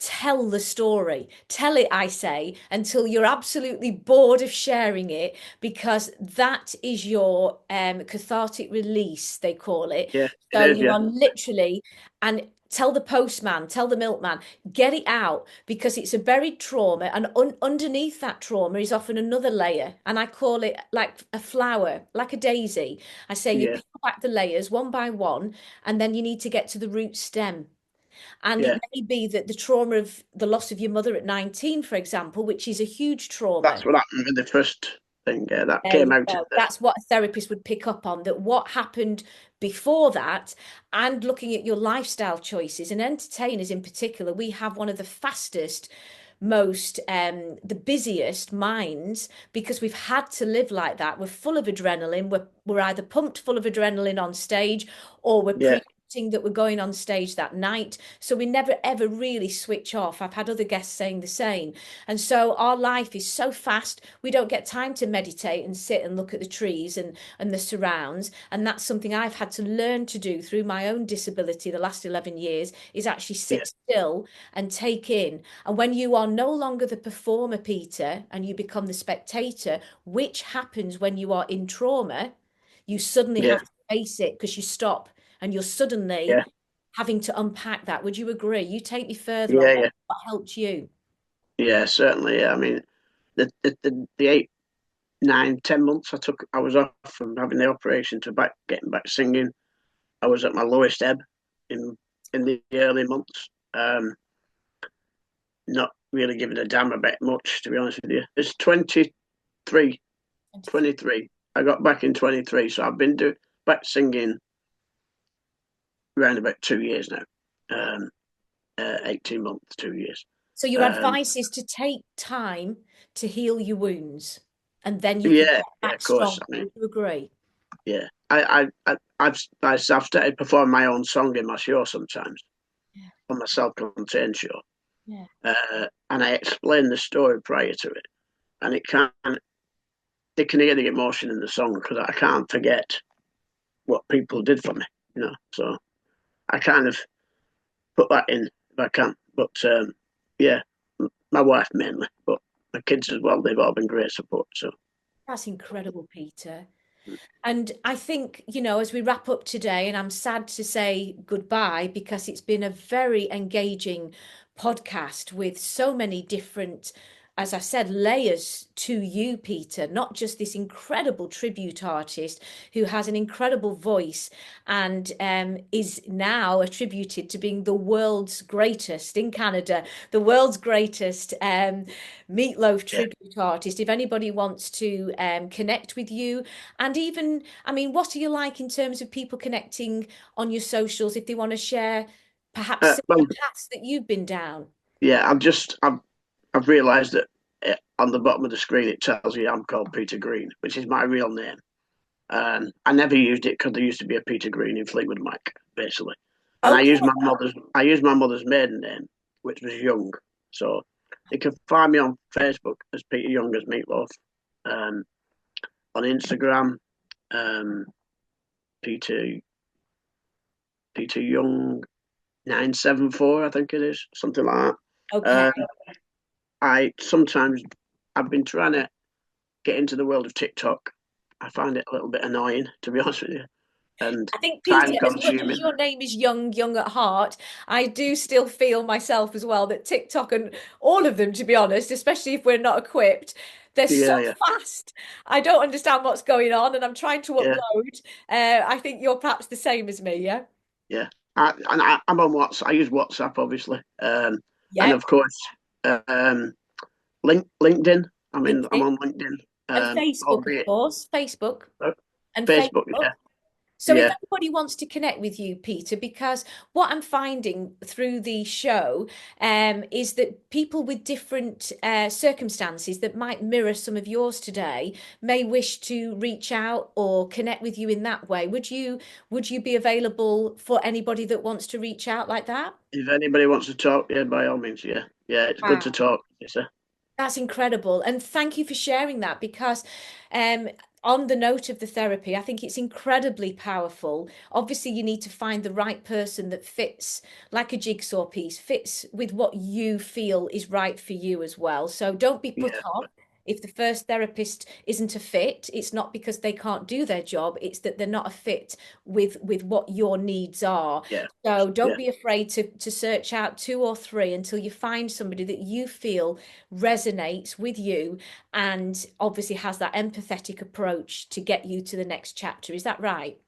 tell the story. Tell it, I say, until you're absolutely bored of sharing it, because that is your cathartic release, they call it. Yeah, it So is. you Yeah, are literally, and tell the postman, tell the milkman, get it out, because it's a buried trauma, and underneath that trauma is often another layer. And I call it like a flower, like a daisy. I say you yeah, peel back the layers one by one, and then you need to get to the root stem. And it yeah. may be that the trauma of the loss of your mother at 19, for example, which is a huge trauma. That's what happened with the first thing. Yeah, that There came you out of go. the. That's what a therapist would pick up on, that what happened before that, and looking at your lifestyle choices. And entertainers in particular, we have one of the fastest, most the busiest minds, because we've had to live like that. We're full of adrenaline. We're either pumped full of adrenaline on stage, or we're Yeah, preempting that we're going on stage that night. So we never ever really switch off. I've had other guests saying the same. And so our life is so fast, we don't get time to meditate and sit and look at the trees and the surrounds. And that's something I've had to learn to do through my own disability the last 11 years, is actually yeah, sit still and take in. And when you are no longer the performer, Peter, and you become the spectator, which happens when you are in trauma, you suddenly yeah, have to face it, because you stop and you're suddenly yeah, having to unpack that. Would you agree? You take me further on yeah, yeah, what helped you. yeah. Certainly. Yeah. I mean, the 8, 9, 10 months I was off from having the operation to getting back singing. I was at my lowest ebb in the early months. Not really giving a damn about much, to be honest with you. It's 23, 23. I got back in 23, so I've been back singing around about 2 years now. 18 months, 2 years. So your Um, advice is to take time to heal your wounds, and then you can yeah, get yeah, back of course. stronger. I mean, Would you agree? yeah, I've started performing my own song in my show sometimes Yeah, on my self-contained show, yeah. and I explain the story prior to it, and they can hear the emotion in the song because I can't forget what people did for me, So I kind of put that in if I can. But yeah, my wife mainly, but my kids as well. They've all been great support. So That's incredible, Peter. And I think, as we wrap up today, and I'm sad to say goodbye, because it's been a very engaging podcast with so many different, as I said, layers to you, Peter, not just this incredible tribute artist who has an incredible voice and is now attributed to being the world's greatest in Canada, the world's greatest meatloaf yeah, tribute artist. If anybody wants to connect with you, and even, I mean, what are you like in terms of people connecting on your socials if they want to share perhaps well, similar paths that you've been down? yeah. I've realised that on the bottom of the screen it tells you I'm called Peter Green, which is my real name. I never used it because there used to be a Peter Green in Fleetwood Mac, basically, and Okay. I used my mother's maiden name, which was Young. So you can find me on Facebook as Peter Young as Meatloaf, um, on Instagram, um, Peter Peter Young 974, I think it is, something like Okay. that. I sometimes I've been trying to get into the world of TikTok. I find it a little bit annoying, to be honest with you, and I think, Peter, time as much as consuming. your name is Young, Young at heart, I do still feel myself as well that TikTok, and all of them, to be honest, especially if we're not equipped, they're so Yeah, yeah, fast. I don't understand what's going on, and I'm trying to yeah, upload. I think you're perhaps the same as me, yeah? yeah. I'm on WhatsApp. I use WhatsApp, obviously, and Yep. of course, LinkedIn. I'm LinkedIn on LinkedIn, and Facebook, of albeit course. Facebook uh, and Facebook. Facebook. Yeah, So if Yeah. anybody wants to connect with you, Peter, because what I'm finding through the show is that people with different circumstances that might mirror some of yours today may wish to reach out or connect with you in that way. Would you be available for anybody that wants to reach out like that? If anybody wants to talk, yeah, by all means, yeah. Yeah, it's good to Wow. talk. Yes, sir. That's incredible. And thank you for sharing that because um, on the note of the therapy, I think it's incredibly powerful. Obviously, you need to find the right person that fits like a jigsaw piece, fits with what you feel is right for you as well. So don't be put Yeah, off. If the first therapist isn't a fit, it's not because they can't do their job, it's that they're not a fit with what your needs are. yeah, So don't yeah, be afraid to search out two or three until you find somebody that you feel resonates with you and obviously has that empathetic approach to get you to the next chapter. Is that right?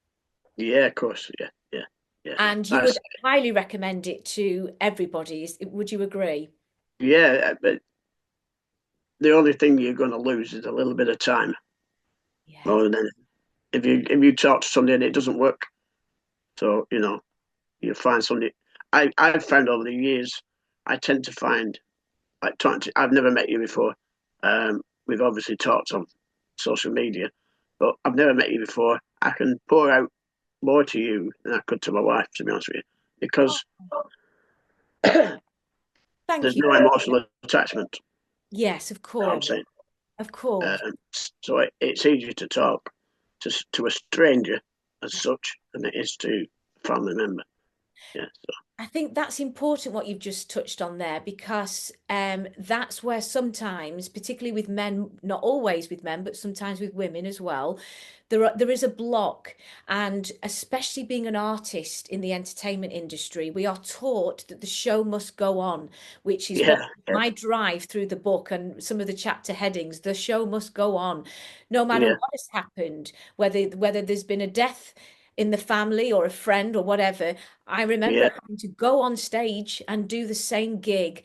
yeah, of course. Yeah, yeah, yeah. And you That's would highly recommend it to everybody. Would you agree? yeah, but the only thing you're going to lose is a little bit of time Yeah. more than anything. If you talk to somebody and it doesn't work, so you find somebody. I've found over the years, I tend to find like talking to, I've never met you before. We've obviously talked on social media, but I've never met you before. I can pour out more to you than I could to my wife, to be honest with you, Oh, because thank there's you. no emotional attachment. Yes, of You know what I'm course. saying? Of course. So it's easier to talk to a stranger as such than it is to a family member. Yeah. So I think that's important what you've just touched on there because that's where sometimes, particularly with men, not always with men, but sometimes with women as well, there is a block. And especially being an artist in the entertainment industry, we are taught that the show must go on, which is what yeah, yeah, my drive through the book and some of the chapter headings, the show must go on, no matter yeah, what has happened, whether there's been a death in the family or a friend or whatever. I remember yeah, having to go on stage and do the same gig,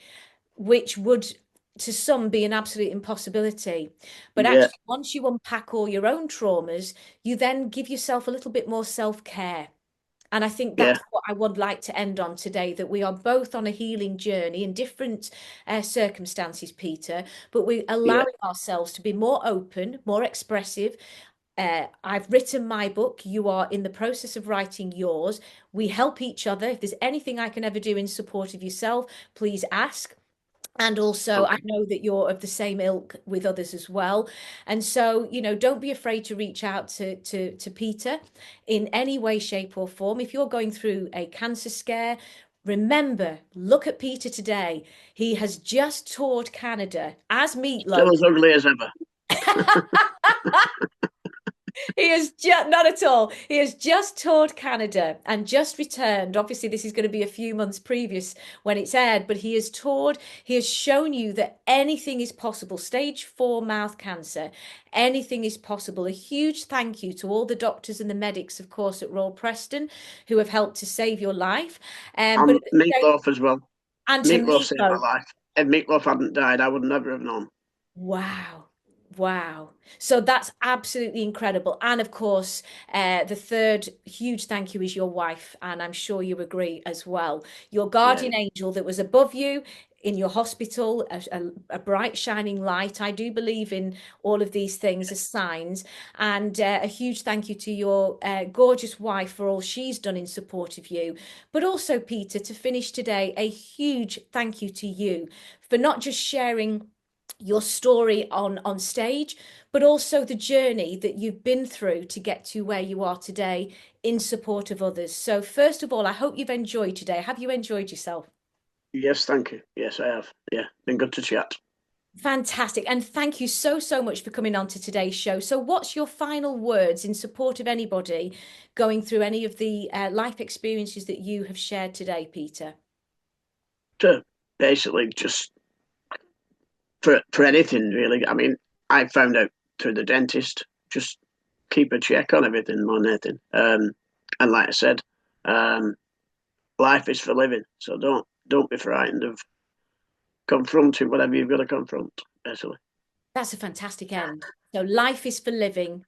which would to some be an absolute impossibility. But yeah, actually, once you unpack all your own traumas, you then give yourself a little bit more self-care. And I think yeah, that's what I would like to end on today, that we are both on a healing journey in different circumstances, Peter, but we're yeah, allowing ourselves to be more open, more expressive. I've written my book. You are in the process of writing yours. We help each other. If there's anything I can ever do in support of yourself, please ask. And also, I okay. know that you're of the same ilk with others as well. And so, don't be afraid to reach out to Peter in any way, shape, or form. If you're going through a cancer scare, remember, look at Peter today. He has just toured Canada as Still Meatloaf. as ugly as ever. He has just not at all. He has just toured Canada and just returned. Obviously, this is going to be a few months previous when it's aired, but he has toured. He has shown you that anything is possible. Stage 4 mouth cancer, anything is possible. A huge thank you to all the doctors and the medics, of course, at Royal Preston, who have helped to save your life. But And at the same, Meatloaf as well. and to Meatloaf saved my Meatloaf. life. If Meatloaf hadn't died, I would never have known. Wow. Wow. So that's absolutely incredible. And of course, the third huge thank you is your wife. And I'm sure you agree as well. Your Yeah, guardian angel that was above you in your hospital, a bright shining light. I do believe in all of these things as signs. And a huge thank you to your gorgeous wife for all she's done in support of you. But also, Peter, to finish today, a huge thank you to you for not just sharing your story on stage, but also the journey that you've been through to get to where you are today in support of others. So first of all, I hope you've enjoyed today. Have you enjoyed yourself? yes, thank you. Yes, I have. Yeah, been good to chat. Fantastic. And thank you so much for coming on to today's show. So what's your final words in support of anybody going through any of the life experiences that you have shared today, Peter? To basically just for anything really. I mean, I found out through the dentist, just keep a check on everything more than anything. And like I said, um, life is for living, so don't be frightened of confronting whatever you've got to confront. Basically, That's a fantastic end. So life is for living.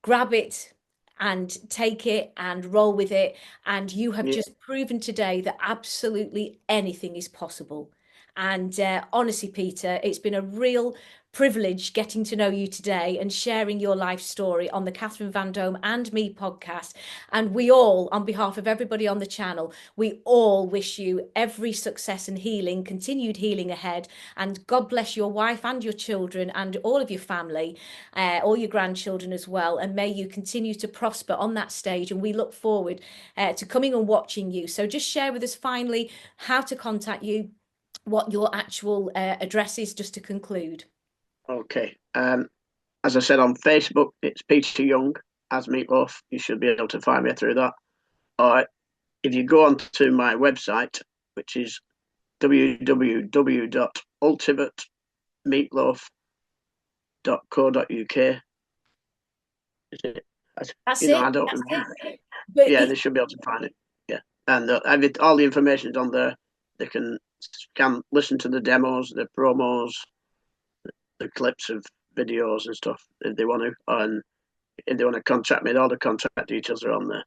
Grab it and take it and roll with it. And you have Yeah. just proven today that absolutely anything is possible. And honestly, Peter, it's been a real privilege getting to know you today and sharing your life story on the Catherine Vandome and Me podcast. And we all, on behalf of everybody on the channel, we all wish you every success and healing, continued healing ahead. And God bless your wife and your children and all of your family, all your grandchildren as well. And may you continue to prosper on that stage. And we look forward to coming and watching you. So just share with us finally how to contact you, what your actual address is, just to conclude. Okay. As I said, on Facebook, it's Peter Young as Meatloaf. You should be able to find me through that. Or if you go onto my website, which is www.ultimatemeatloaf.co.uk. Is it? That's You know, it. I don't That's remember. it. But Yeah, they should be able to find it. Yeah, and all the information is on there. They can listen to the demos, the promos, the clips of videos and stuff if they want to. And if they want to contact me, all the contact details are on there.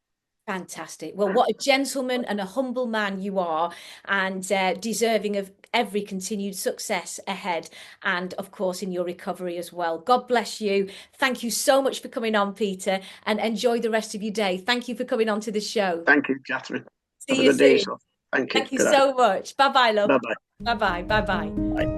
fantastic. Well, what a gentleman and a humble man you are, and deserving of every continued success ahead. And of course, in your recovery as well. God bless you. Thank you so much for coming on, Peter, and enjoy the rest of your day. Thank you for coming on to the show. Thank you, Catherine. Have See a you good day soon. yourself. Thank you. Thank you Good night. so much. Bye bye, love. Bye bye. Bye bye. Bye bye. Bye.